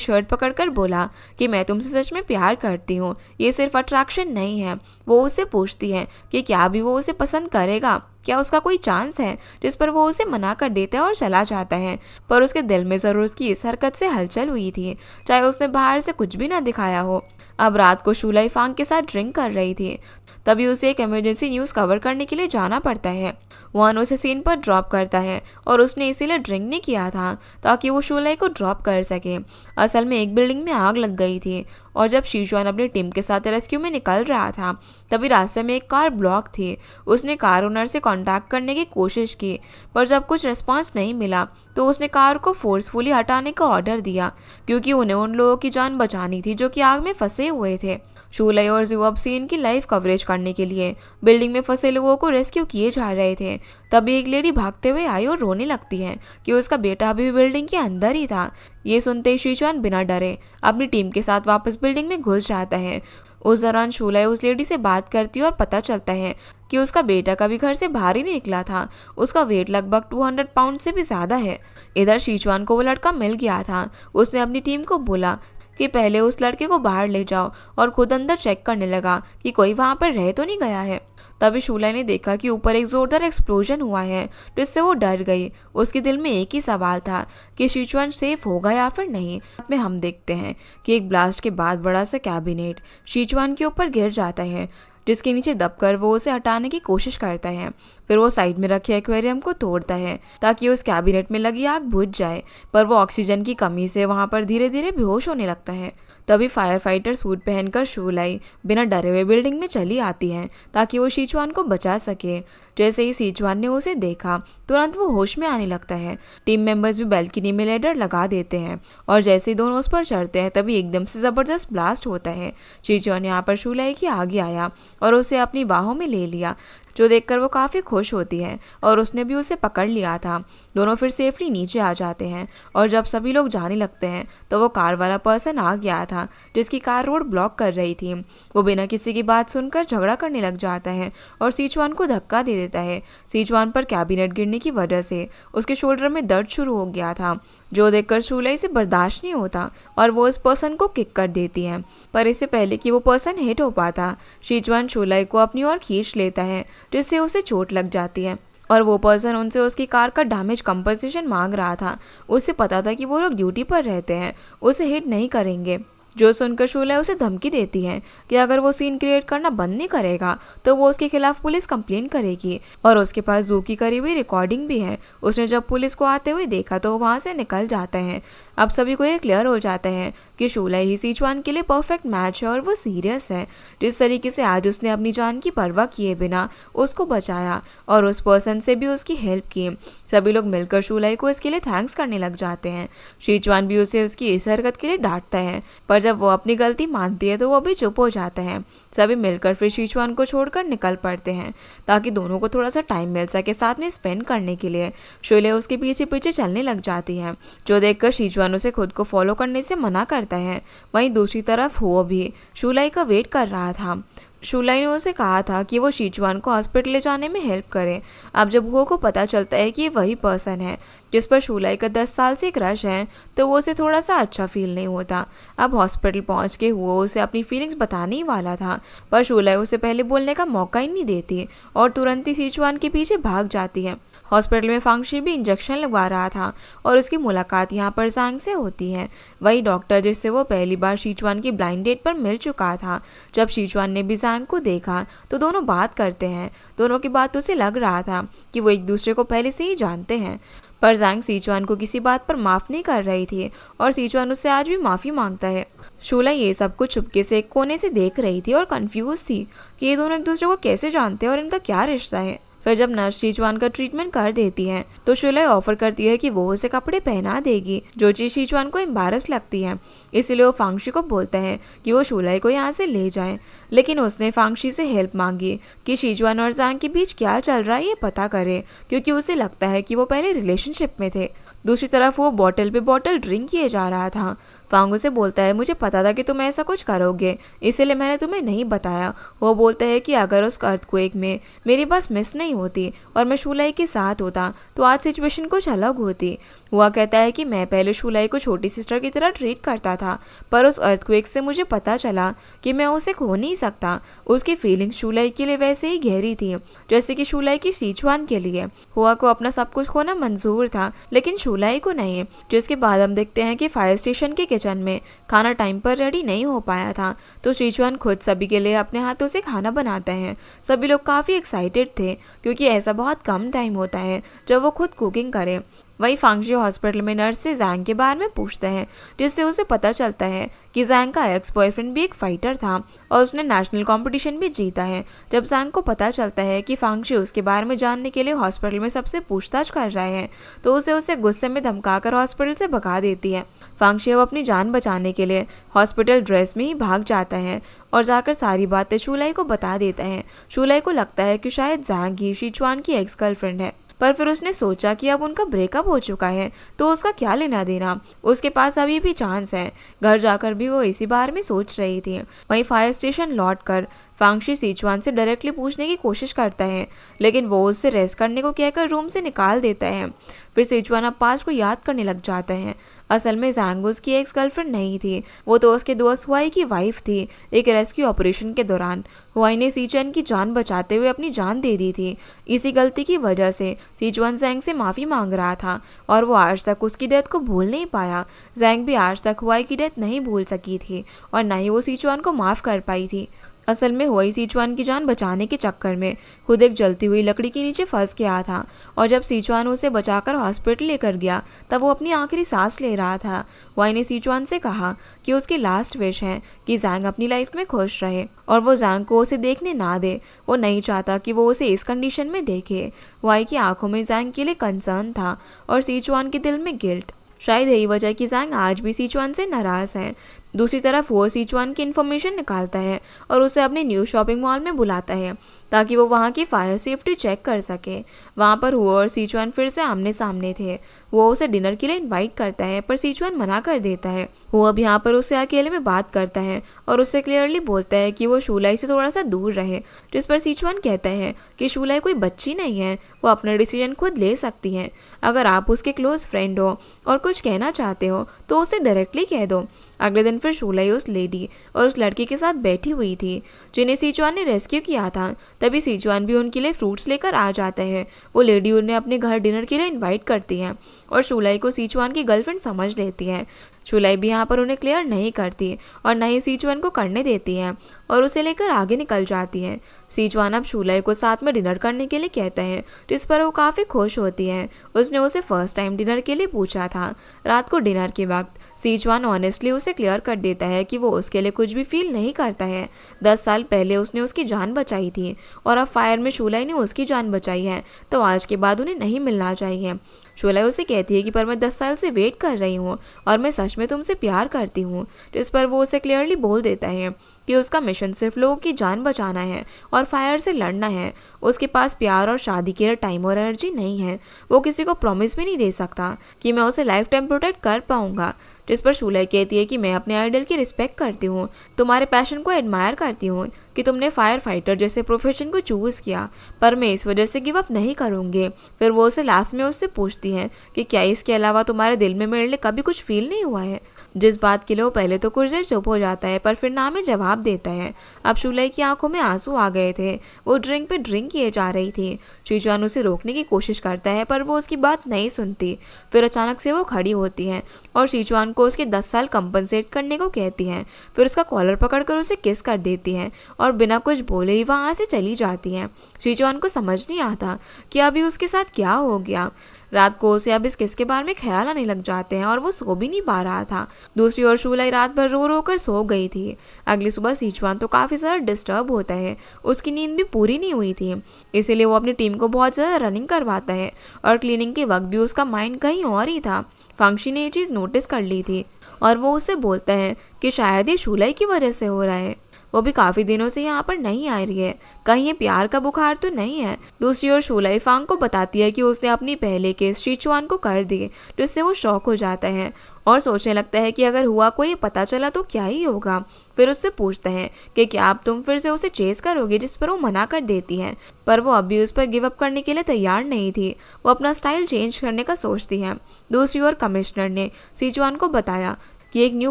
शर्ट पकड़कर बोला कि मैं तुमसे सच में प्यार करती हूँ, ये सिर्फ अट्रैक्शन नहीं है। वो उससे पूछती है कि क्या भी वो उसे पसंद करेगा, क्या उसका कोई चांस है, जिस पर वो उसे मना कर देता है और चला जाता है। पर उसके दिल में ज़रूर उसकी इस हरकत से हलचल हुई थी, चाहे उसने बाहर से कुछ भी ना दिखाया हो। अब रात को शूलाई फांग के साथ ड्रिंक कर रही थी, तभी उसे एक इमरजेंसी न्यूज़ कवर करने के लिए जाना पड़ता है। वान उसे सीन पर ड्रॉप करता है और उसने इसीलिए ड्रिंक नहीं किया था ताकि वो शूलाई को ड्रॉप कर सके। असल में एक बिल्डिंग में आग लग गई थी और जब शीचुआन अपनी टीम के साथ रेस्क्यू में निकल रहा था तभी रास्ते में एक कार ब्लॉक थी। उसने कार ओनर से कांटेक्ट करने की कोशिश की, पर जब कुछ रिस्पांस नहीं मिला तो उसने कार को फोर्सफुली हटाने का ऑर्डर दिया क्योंकि उन्हें उन लोगों की जान बचानी थी जो कि आग में फंसे हुए थे। शूलाई और जू अब सीन की लाइव कवरेज करने के लिए बिल्डिंग में फंसे लोगों को रेस्क्यू किए जा रहे थे। तभी एक लेडी भागते हुए आई और रोने लगती है कि उसका बेटा अभी भी बिल्डिंग के अंदर ही था। ये सुनते ही शीचुआन बिना डरे अपनी टीम के साथ वापस बिल्डिंग में घुस जाता है। उस दौरान शूलाई उस लेडी से बात करती है और पता चलता है कि उसका बेटा कभी घर से बाहर ही नहीं निकला था। उसका वेट लगभग 200 पाउंड से भी ज़्यादा है। इधर शीचुआन को वो लड़का मिल गया था। उसने अपनी टीम को बोला कि पहले उस लड़के को बाहर ले जाओ और खुद अंदर चेक करने लगा कि कोई वहाँ पर रह तो नहीं गया है। तभी शूलाई ने देखा कि ऊपर एक जोरदार एक्सप्लोजन हुआ है जिससे वो डर गई। उसके दिल में एक ही सवाल था कि शीचुआन सेफ होगा या फिर नहीं। में हम देखते हैं कि एक ब्लास्ट के बाद बड़ा सा कैबिनेट शीचुआन के ऊपर गिर जाता है, जिसके नीचे दबकर वो उसे हटाने की कोशिश करता है। फिर वो साइड में रखे एक्वेरियम को तोड़ता है ताकि उस कैबिनेट में लगी आग बुझ जाए, पर वो ऑक्सीजन की कमी से वहाँ पर धीरे धीरे बेहोश होने लगता है। तभी फायर फाइटर सूट पहनकर शूलाई बिना डरे हुए बिल्डिंग में चली आती है ताकि वो शीचुआन को बचा सके। जैसे ही शीचुआन ने उसे देखा तुरंत वो होश में आने लगता है। टीम मेंबर्स भी बैल्कनी में लेडर लगा देते हैं और जैसे ही दोनों उस पर चढ़ते हैं तभी एकदम से ज़बरदस्त ब्लास्ट होता है। शीचुआन यहाँ पर शूलाई के आगे आया और उसे अपनी बाहों में ले लिया, जो देखकर वो काफ़ी खुश होती है और उसने भी उसे पकड़ लिया था। दोनों फिर सेफली नीचे आ जाते हैं और जब सभी लोग जाने लगते हैं तो वो कार वाला पर्सन आ गया था जिसकी कार रोड ब्लॉक कर रही थी। वो बिना किसी की बात सुनकर झगड़ा करने लग जाता है और शीचुआन को धक्का दे देता है। शीचुआन पर कैबिनेट गिरने की वजह से उसके शोल्डर में दर्द शुरू हो गया था, जो देखकर शूलाई से बर्दाश्त नहीं होता और वो इस पर्सन को किक कर देती है। पर इससे पहले कि वो पर्सन हिट हो पाता शीचुआन शूलाई को अपनी ओर खींच लेता है, जिससे उसे चोट लग जाती है और वो पर्सन उनसे उसकी कार का डैमेज कंपनसेशन मांग रहा था। उसे पता था कि वो लोग ड्यूटी पर रहते हैं, उसे हिट नहीं करेंगे। जो सुनकर शूलाई उसे धमकी देती है कि अगर वो सीन क्रिएट करना बंद नहीं करेगा तो वो उसके खिलाफ पुलिस कंप्लेन करेगी और उसके पास जू की करी हुई रिकॉर्डिंग भी है। उसने जब पुलिस को आते हुए देखा तो वो वहाँ से निकल जाता है। अब सभी को ये क्लियर हो जाता है कि शूलाई ही शीचुआन के लिए परफेक्ट मैच है और वो सीरियस है। जिस तरीके से आज उसने अपनी जान की परवाह किए बिना उसको बचाया और उस पर्सन से भी उसकी हेल्प की, सभी लोग मिलकर शूलाई को इसके लिए थैंक्स करने लग जाते हैं। शीचुआन भी उसे उसकी इस हरकत के लिए डांटता है, पर जब वो अपनी गलती मानती है तो वो भी चुप हो जाता है। सभी मिलकर फिर शीचुआन को छोड़कर निकल पड़ते हैं ताकि दोनों को थोड़ा सा टाइम मिल सके साथ में स्पेंड करने के लिए। शूलाई उसके पीछे पीछे चलने लग जाती है, जो देखकर शीचुआन उसे खुद को फॉलो करने से मना करता है। वहीं दूसरी तरफ हुओ भी शूलाई का वेट कर रहा था। शूलाई ने उसे कहा था कि वो शीचुआन को हॉस्पिटल ले जाने में हेल्प करे। अब जब हुओ को पता चलता है कि ये वही पर्सन है जिस पर शूलाई का 10 साल से क्रश है, तो वो उसे थोड़ा सा अच्छा फील नहीं होता। अब हॉस्पिटल पहुंच के वो उसे अपनी फीलिंग्स बताने ही वाला था, पर शूलाई उसे पहले बोलने का मौका ही नहीं देती और तुरंत ही सिचुआन के पीछे भाग जाती है। हॉस्पिटल में फांगशी भी इंजेक्शन लगवा रहा था और उसकी मुलाकात यहाँ पर जैंग से होती है, वही डॉक्टर जिससे वो पहली बार सिचुआन की ब्लाइंड डेट पर मिल चुका था। जब सिचुआन ने भी जैंग को देखा तो दोनों बात करते हैं। दोनों की बातों से लग रहा था कि वो एक दूसरे को पहले से ही जानते हैं, पर जैंग सिचुआन को किसी बात पर माफ़ नहीं कर रही थी और सिचुआन उससे आज भी माफ़ी मांगता है। शूलाई ये सब कुछ चुपके से एक कोने से देख रही थी और कंफ्यूज थी कि ये दोनों एक दूसरे को कैसे जानते हैं और इनका क्या रिश्ता है। फिर जब नर्स सिचुआन का ट्रीटमेंट कर देती है तो शूलाई ऑफर करती है कि वो उसे कपड़े पहना देगी, जो चीज़ सिचुआन को एम्बारस लगती है। इसलिए वो फांगशी को बोलता है कि वो शूलाई को यहाँ से ले जाए, लेकिन उसने फांगशी से हेल्प मांगी कि सिचुआन और जैंग के बीच क्या चल रहा है ये पता करे, क्योंकि उसे लगता है कि वो पहले रिलेशनशिप में थे। दूसरी तरफ वो बॉटल पे बॉटल ड्रिंक किए जा रहा था। फांग उसे बोलता है, मुझे पता था कि तुम ऐसा कुछ करोगे, इसीलिए मैंने तुम्हें नहीं बताया। वो बोलता है कि अगर उस अर्थक्वेक में मेरी बस मिस नहीं होती और मैं शूलाई के साथ होता तो आज सिचुएशन कुछ अलग होती। हुआ कहता है कि मैं पहले शूलाई को छोटी सिस्टर की तरह ट्रीट करता था, पर उस अर्थक्वेक से मुझे पता चला कि मैं उसे खो नहीं सकता। उसकी फीलिंग्स शूलाई के लिए वैसे ही गहरी थी जैसे कि शूलाई की सिचुआन के लिए। हुआ को अपना सब कुछ खोना मंजूर था, लेकिन शूलाई को नहीं। जिसके बाद हम देखते हैं कि फायर स्टेशन के किचन में खाना टाइम पर रेडी नहीं हो पाया था, तो सिचुआन खुद सभी के लिए अपने हाथों से खाना बनाते हैं। सभी लोग काफ़ी एक्साइटेड थे क्योंकि ऐसा बहुत कम टाइम होता है जब वो खुद कुकिंग करे। वही फांगशी हॉस्पिटल में नर्स से जैंग के बारे में पूछते हैं, जिससे उसे पता चलता है कि जैंग का एक्स बॉयफ्रेंड भी एक फाइटर था और उसने नेशनल कंपटीशन भी जीता है। जब जैंग को पता चलता है कि फांगशी उसके बारे में जानने के लिए हॉस्पिटल में सबसे पूछताछ कर रहा है, तो उसे गुस्से में धमकाकर हॉस्पिटल से भगा देती है। फांगशी अब अपनी जान बचाने के लिए हॉस्पिटल ड्रेस में ही भाग जाता है और जाकर सारी बातें शूलाई को बता देता है। शूलाई को लगता है कि शायद जैंग ही सिचुआन की एक्स गर्लफ्रेंड है, पर फिर उसने सोचा कि अब उनका ब्रेकअप हो चुका है तो उसका क्या लेना देना, उसके पास अभी भी चांस है। घर जाकर भी वो इसी बारे में सोच रही थी। वहीं फायर स्टेशन लौटकर फांगशी सिचुआन से डायरेक्टली पूछने की कोशिश करता है, लेकिन वो उससे रेस्ट करने को कहकर रूम से निकाल देता है। फिर सिचुआन अब पास्ट को याद करने लग जाता है। असल में जैंग उसकी एक्स गर्लफ्रेंड नहीं थी, वो तो उसके दोस्त हुआई की वाइफ थी। एक रेस्क्यू ऑपरेशन के दौरान हुआई ने सिचुआन की जान बचाते हुए अपनी जान दे दी थी। इसी गलती की वजह से सिचुआन जैंग से माफ़ी मांग रहा था और वो आज तक उसकी डेथ को भूल नहीं पाया। जैंग भी आज तक हुआई की डेथ नहीं भूल सकी थी और न ही वो सिचुआन को माफ़ कर पाई थी। असल में हुआई सिचुआन की जान बचाने के चक्कर में खुद एक जलती हुई लकड़ी के नीचे फंस गया था और जब सिचुआन उसे बचाकर हॉस्पिटल लेकर गया तब वो अपनी आखिरी सांस ले रहा था। हुआई ने सिचुआन से कहा कि उसकी लास्ट विश है कि जैंग अपनी लाइफ में खुश रहे और वो जैंग को उसे देखने ना दे। वो नहीं चाहता कि वो उसे इस कंडीशन में देखे। हुआई की आंखों में जैंग के लिए कंसर्न था और सिचुआन के दिल में गिल्ट। शायद यही वजह कि जैंग आज भी सिचुआन से नाराज़ है। दूसरी तरफ वो सिचुआन की इन्फॉर्मेशन निकालता है और उसे अपने न्यू शॉपिंग मॉल में बुलाता है ताकि वो वहाँ की फायर सेफ्टी चेक कर सके। वहाँ पर हुआ और सिचुआन फिर से आमने सामने थे। वो उसे डिनर के लिए इनवाइट करता है पर सिचुआन मना कर देता है। वो अब यहाँ पर उससे अकेले में बात करता है और उससे क्लियरली बोलता है कि वो शूलाई से थोड़ा सा दूर रहे, जिस पर सिचुआन कहता है कि शूलाई कोई बच्ची नहीं है, वो अपना डिसीजन खुद ले सकती है। अगर आप उसके क्लोज फ्रेंड हो और कुछ कहना चाहते हो तो उसे डायरेक्टली कह दो। अगले दिन फिर शूलाई उस लेडी और उस लड़की के साथ बैठी हुई थी जिन्हें सिचुआन ने रेस्क्यू किया था। तभी सिचुआन भी उनके लिए फ्रूट्स लेकर आ जाता है। वो लेडी उन्हें अपने घर डिनर के लिए इनवाइट करती है और शूलाई को सिचुआन की गर्लफ्रेंड समझ लेती है। शूलाई भी यहाँ पर उन्हें क्लियर नहीं करती और न ही सिचुआन को करने देती है और उसे लेकर आगे निकल जाती है। सिचुआन अब शूलाई को साथ में डिनर करने के लिए कहता है, जिस पर वो काफ़ी खुश होती है। उसने उसे फर्स्ट टाइम डिनर के लिए पूछा था। रात को डिनर के वक्त सिचुआन ऑनेस्टली उसे क्लियर कर देता है कि वो उसके लिए कुछ भी फील नहीं करता है। 10 साल पहले उसने उसकी जान बचाई थी और अब फायर में शूलाई ने उसकी जान बचाई है, तो आज के बाद उन्हें नहीं मिलना चाहिए। शूलाई उसे कहती है कि पर मैं 10 साल से वेट कर रही हूँ और मैं सच में तुमसे प्यार करती हूँ, जिस पर वो उसे क्लियरली बोल देता है कि उसका मिशन सिर्फ लोगों की जान बचाना है और फायर से लड़ना है। उसके पास प्यार और शादी के लिए टाइम और एनर्जी नहीं है। वो किसी को प्रॉमिस भी नहीं दे सकता कि मैं उसे लाइफ टाइम प्रोटेक्ट कर पाऊंगा, जिस पर शूलाई कहती है कि मैं अपने आइडल की रिस्पेक्ट करती हूँ, तुम्हारे पैशन को एडमायर करती हूँ कि तुमने फायर फाइटर जैसे प्रोफेशन को चूज़ किया, पर मैं इस वजह से गिव अप नहीं करूँगी। फिर वो उसे लास्ट में उससे पूछती है कि क्या इसके अलावा तुम्हारे दिल में मेरे लिए कभी कुछ फील नहीं हुआ है, जिस बात के लिए वो पहले तो कुछ देर चुप हो जाता है पर फिर ना में जवाब देता है। अब शूलाई की आंखों में आंसू आ गए थे, वो ड्रिंक पे ड्रिंक किए जा रही थी। शीचुआन उसे रोकने की कोशिश करता है पर वो उसकी बात नहीं सुनती। फिर अचानक से वो खड़ी होती है और शीचुआन को उसके 10 साल कंपनसेट करने को कहती है। फिर उसका कॉलर पकड़कर उसे किस कर देती है और बिना कुछ बोले ही वहाँ से चली जाती है। शीचुआन को समझ नहीं आता कि अभी उसके साथ क्या हो गया। रात को उसे अब इस किस के बारे में ख्याल आने लग जाते हैं और वो सो भी नहीं पा रहा था। दूसरी ओर शूलाई रात भर रो रो कर सो गई थी। अगली सुबह शीचुआन तो काफ़ी ज़्यादा डिस्टर्ब होता है, उसकी नींद भी पूरी नहीं हुई थी, इसीलिए वो अपनी टीम को बहुत ज़्यादा रनिंग करवाता है और क्लीनिंग के वक्त भी उसका माइंड कहीं और ही था। फांगशी ने ये चीज़ नोटिस कर ली थी और वो उससे बोलता है कि शायद ये शूलाई की वजह से हो रहा है, वो भी काफ़ी दिनों से यहाँ पर नहीं आ रही है, कहीं ये प्यार का बुखार तो नहीं है। दूसरी ओर शूलाई फांग को बताती है कि उसने अपनी पहले केस शीचुआन को कर दी, जिससे वो शॉक हो जाता है और सोचने लगता है कि अगर हुआ को ये पता चला तो क्या ही होगा। फिर उससे पूछता है कि क्या अब तुम फिर से उसे चेस करोगे, जिस पर वो मना कर देती है, पर वो अभी उस पर गिव अप करने के लिए तैयार नहीं थी। वो अपना स्टाइल चेंज करने का सोचती है। दूसरी ओर कमिश्नर ने शीचुआन को बताया कि एक न्यू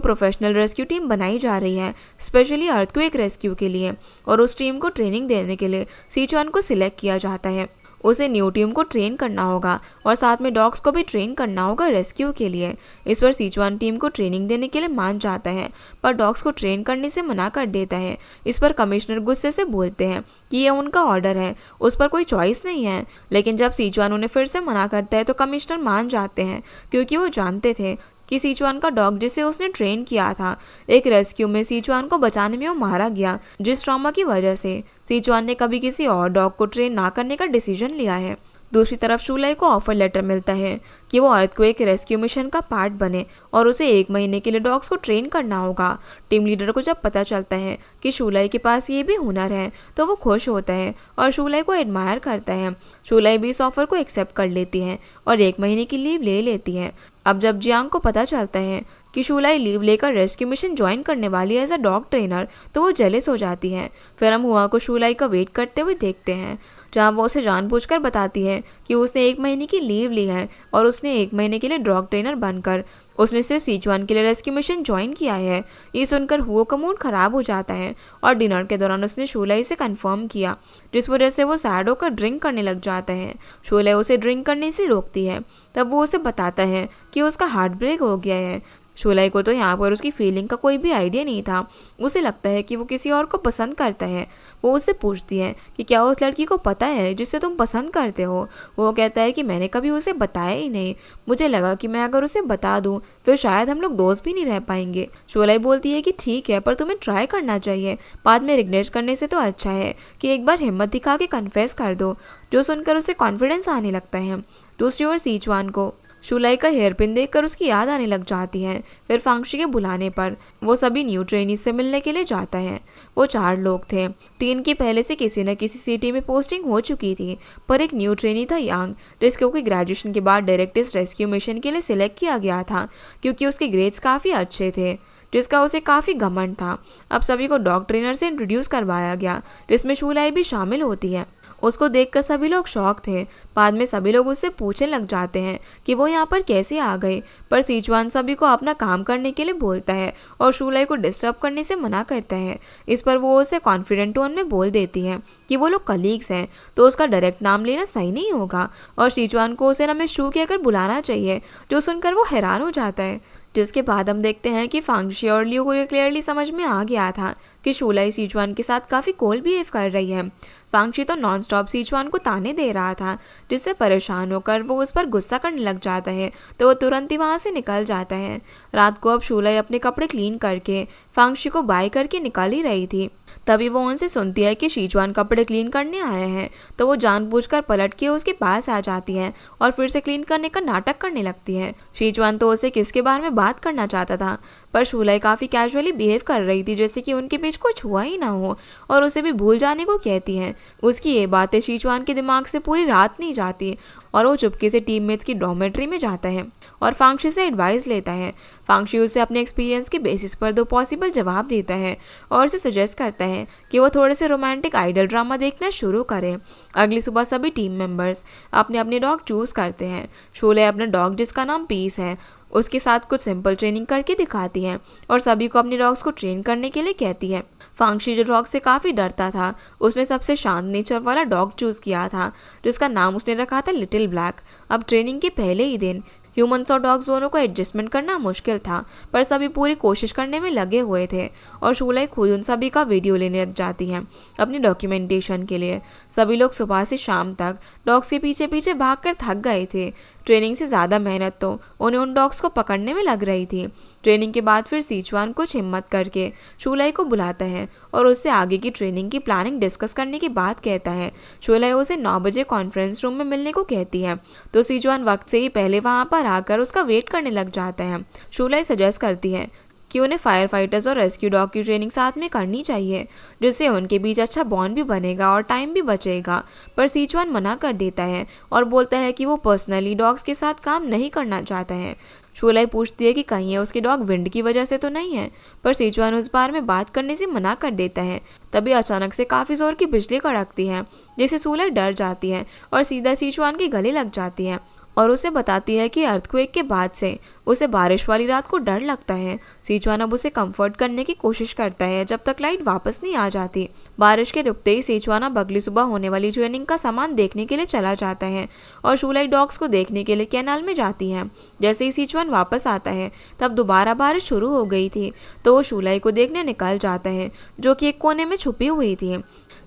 प्रोफेशनल रेस्क्यू टीम बनाई जा रही है स्पेशली अर्थक्वेक रेस्क्यू के लिए, और उस टीम को ट्रेनिंग देने के लिए शीचुआन को सिलेक्ट किया जाता है। उसे न्यू टीम को ट्रेन करना होगा और साथ में डॉग्स को भी ट्रेन करना होगा रेस्क्यू के लिए। इस पर शीचुआन टीम को ट्रेनिंग देने के लिए मान जाता है पर डॉग्स को ट्रेन करने से मना कर देता है। इस पर कमिश्नर गुस्से से बोलते हैं कि ये उनका ऑर्डर है, उस पर कोई चॉइस नहीं है। लेकिन जब शीचुआन उन्हें फिर से मना करता है तो कमिश्नर मान जाते हैं, क्योंकि वो जानते थे कि शीचुआन का डॉग जिसे उसने ट्रेन किया था, एक रेस्क्यू में शीचुआन को बचाने में वो मारा गया, जिस ट्रॉमा की वजह से शीचुआन ने कभी किसी और डॉग को ट्रेन ना करने का डिसीजन लिया है। दूसरी तरफ शूलाई को ऑफर लेटर मिलता है कि वो अर्थक्वेक रेस्क्यू मिशन का पार्ट बने और उसे 1 महीने के लिए डॉग्स को ट्रेन करना होगा। टीम लीडर को जब पता चलता है कि शूलाई के पास ये भी हुनर है तो वो खुश होता है और शूलाई को एडमायर करता है। शूलाई भी इस ऑफर को एक्सेप्ट कर लेती है और 1 महीने की लीव ले लेती है। अब जब जियांग को पता चलता है कि शूलाई लीव लेकर रेस्क्यू मिशन ज्वाइन करने वाली है एज अ डॉग ट्रेनर, तो वो जेलस हो जाती है। फिर हम हुआ को शूलाई का वेट करते हुए देखते हैं, जहाँ वो उसे जानबूझकर बताती है कि उसने 1 महीने की लीव ली है और उसने 1 महीने के लिए डॉग ट्रेनर बनकर उसने सिर्फ शीचुआन के लिए रेस्क्यू मिशन ज्वाइन किया है। ये सुनकर हुओ का मूड खराब हो जाता है और डिनर के दौरान उसने शूलाई से कंफर्म किया, जिस वजह से वो सैड होकर ड्रिंक करने लग जाता है। शूलाई उसे ड्रिंक करने से रोकती है, तब वो उसे बताता है कि उसका हार्ट ब्रेक हो गया है। शूलाई को तो यहाँ पर उसकी फीलिंग का कोई भी आइडिया नहीं था। उसे लगता है कि वो किसी और को पसंद करता है। वो उससे पूछती है कि क्या उस लड़की को पता है जिससे तुम पसंद करते हो। वो कहता है कि मैंने कभी उसे बताया ही नहीं, मुझे लगा कि मैं अगर उसे बता दूं फिर शायद हम लोग दोस्त भी नहीं रह पाएंगे। शूलाई बोलती है कि ठीक है, पर तुम्हें ट्राई करना चाहिए, बाद में रिग्रेट करने से तो अच्छा है कि एक बार हिम्मत दिखा के कन्फेस कर दो। जो सुनकर उसे कॉन्फिडेंस आने लगता है। दूसरी ओर शीचुआन को शूलाई का हेयर पिन देखकर उसकी याद आने लग जाती है। फिर फांगशी के बुलाने पर वो सभी न्यू ट्रेनीज से मिलने के लिए जाता है। वो 4 लोग थे, 3 की पहले से किसी न किसी सिटी में पोस्टिंग हो चुकी थी, पर एक न्यू ट्रेनी था यांग, जिसको कि ग्रेजुएशन के बाद डायरेक्ट इस रेस्क्यू मिशन के लिए सिलेक्ट किया गया था क्योंकि उसके ग्रेड्स काफ़ी अच्छे थे, जिसका उसे काफ़ी घमंड था। अब सभी को डॉग ट्रेनर से इंट्रोड्यूस करवाया गया, जिसमें शूलाई भी शामिल होती है। उसको देखकर सभी लोग शॉक थे। बाद में सभी लोग उससे पूछने लग जाते हैं कि वो यहाँ पर कैसे आ गए, पर शीचुआन सभी को अपना काम करने के लिए बोलता है और शूलाई को डिस्टर्ब करने से मना करता है। इस पर वो उसे कॉन्फिडेंट टोन में बोल देती है कि वो लोग कलीग्स हैं तो उसका डायरेक्ट नाम लेना सही नहीं होगा और शीचुआन को उसे नमे शू कहकर बुलाना चाहिए, जो सुनकर वो हैरान हो जाता है। जिसके बाद हम देखते हैं कि फांगशी और लियू को ये क्लियरली समझ में आ गया था कि शूलाई शीचुआन के साथ काफ़ी कोल्ड बिहेव कर रही है। फांगशी तो नॉन स्टॉप शीचुआन को ताने दे रहा था, जिससे परेशान होकर वो उस पर गुस्सा करने लग जाता है, तो वो तुरंत ही वहाँ से निकल जाता है। रात को अब शूलाई अपने कपड़े क्लीन करके फांगशी को बाय करके निकल ही रही थी, तभी वो उनसे सुनती है कि शीचुआन कपड़े क्लीन करने आया है, तो वो जानबूझकर पलट के उसके पास आ जाती है और फिर से क्लीन करने का नाटक करने लगती है। शीचुआन तो उसे किसके बारे में बात करना चाहता था, पर शूलाई काफ़ी कैजुअली बिहेव कर रही थी, जैसे कि उनके बीच कुछ हुआ ही ना हो, और उसे भी भूल जाने को कहती हैं। उसकी ये बातें शीचुआन के दिमाग से पूरी रात नहीं जाती और वो चुपके से टीममेट्स की डॉर्मेट्री में जाता है और फांगशी से एडवाइस लेता है। फांगशी उसे अपने एक्सपीरियंस के बेसिस पर 2 पॉसिबल जवाब देता है और उसे सजेस्ट करता है कि वो थोड़े से रोमांटिक आइडल ड्रामा देखना शुरू करे। अगली सुबह सभी टीम मेंबर्स अपने अपने डॉग चूज करते हैं। शूलाई अपना डॉग, जिसका नाम पीस है, उसके साथ कुछ सिंपल ट्रेनिंग करके दिखाती है और सभी को अपने डॉग्स को ट्रेन करने के लिए कहती है। फांगशी, जो डॉग से काफ़ी डरता था, उसने सबसे शांत नेचर वाला डॉग चूज़ किया था, जिसका नाम उसने रखा था लिटिल ब्लैक। अब ट्रेनिंग के पहले ही दिन ह्यूमंस और डॉग्स दोनों को एडजस्टमेंट करना मुश्किल था, पर सभी पूरी कोशिश करने में लगे हुए थे और शूलाई खुद उन सभी का वीडियो लेने लग जाती है अपनी डॉक्यूमेंटेशन के लिए। सभी लोग सुबह से शाम तक डॉग्स के पीछे पीछे भागकर थक गए थे। ट्रेनिंग से ज़्यादा मेहनत तो उन्हें उन डॉग्स को पकड़ने में लग रही थी। ट्रेनिंग के बाद फिर सीचुआन कुछ हिम्मत करके शूलाई को बुलाता है और उससे आगे की ट्रेनिंग की प्लानिंग डिस्कस करने की बात कहता है। शूलाई उसे 9 बजे कॉन्फ्रेंस रूम में मिलने को कहती है, तो सीचुआन वक्त से ही पहले वहाँ पर आकर उसका वेट करने लग जाता है। शूलाई सजेस्ट करती है कि उन्हें फायर फाइटर्स और रेस्क्यू डॉग की ट्रेनिंग साथ में करनी चाहिए, जिससे उनके बीच अच्छा बॉन्ड भी बनेगा और टाइम भी बचेगा। पर सीचुआन मना कर देता है और बोलता है कि वो पर्सनली डॉग्स के साथ काम नहीं करना चाहता है। शूलाई पूछती है कि कहीं है उसके डॉग विंड की वजह से तो नहीं है, पर सीचुआन उस बारे में बात करने से मना कर देता है। तभी अचानक से काफ़ी जोर की बिजली कड़कती है, जिससे शूलाई डर जाती है और सीधा सीचुआन के गले लग जाती है और उसे बताती है कि अर्थक्वेक के बाद से उसे बारिश वाली रात को डर लगता है। सीचुआन अब उसे कंफर्ट करने की कोशिश करता है जब तक लाइट वापस नहीं आ जाती। बारिश के रुकते ही सीचुआन अब अगली सुबह होने वाली ट्रेनिंग का सामान देखने के लिए चला जाता है और शूलाई डॉग्स को देखने के लिए कैनाल में जाती है। जैसे ही सीचुआन वापस आता है तब दोबारा बारिश शुरू हो गई थी, तो वो शूलाई को देखने निकल जाता है, जो कि एक कोने में छुपी हुई थी।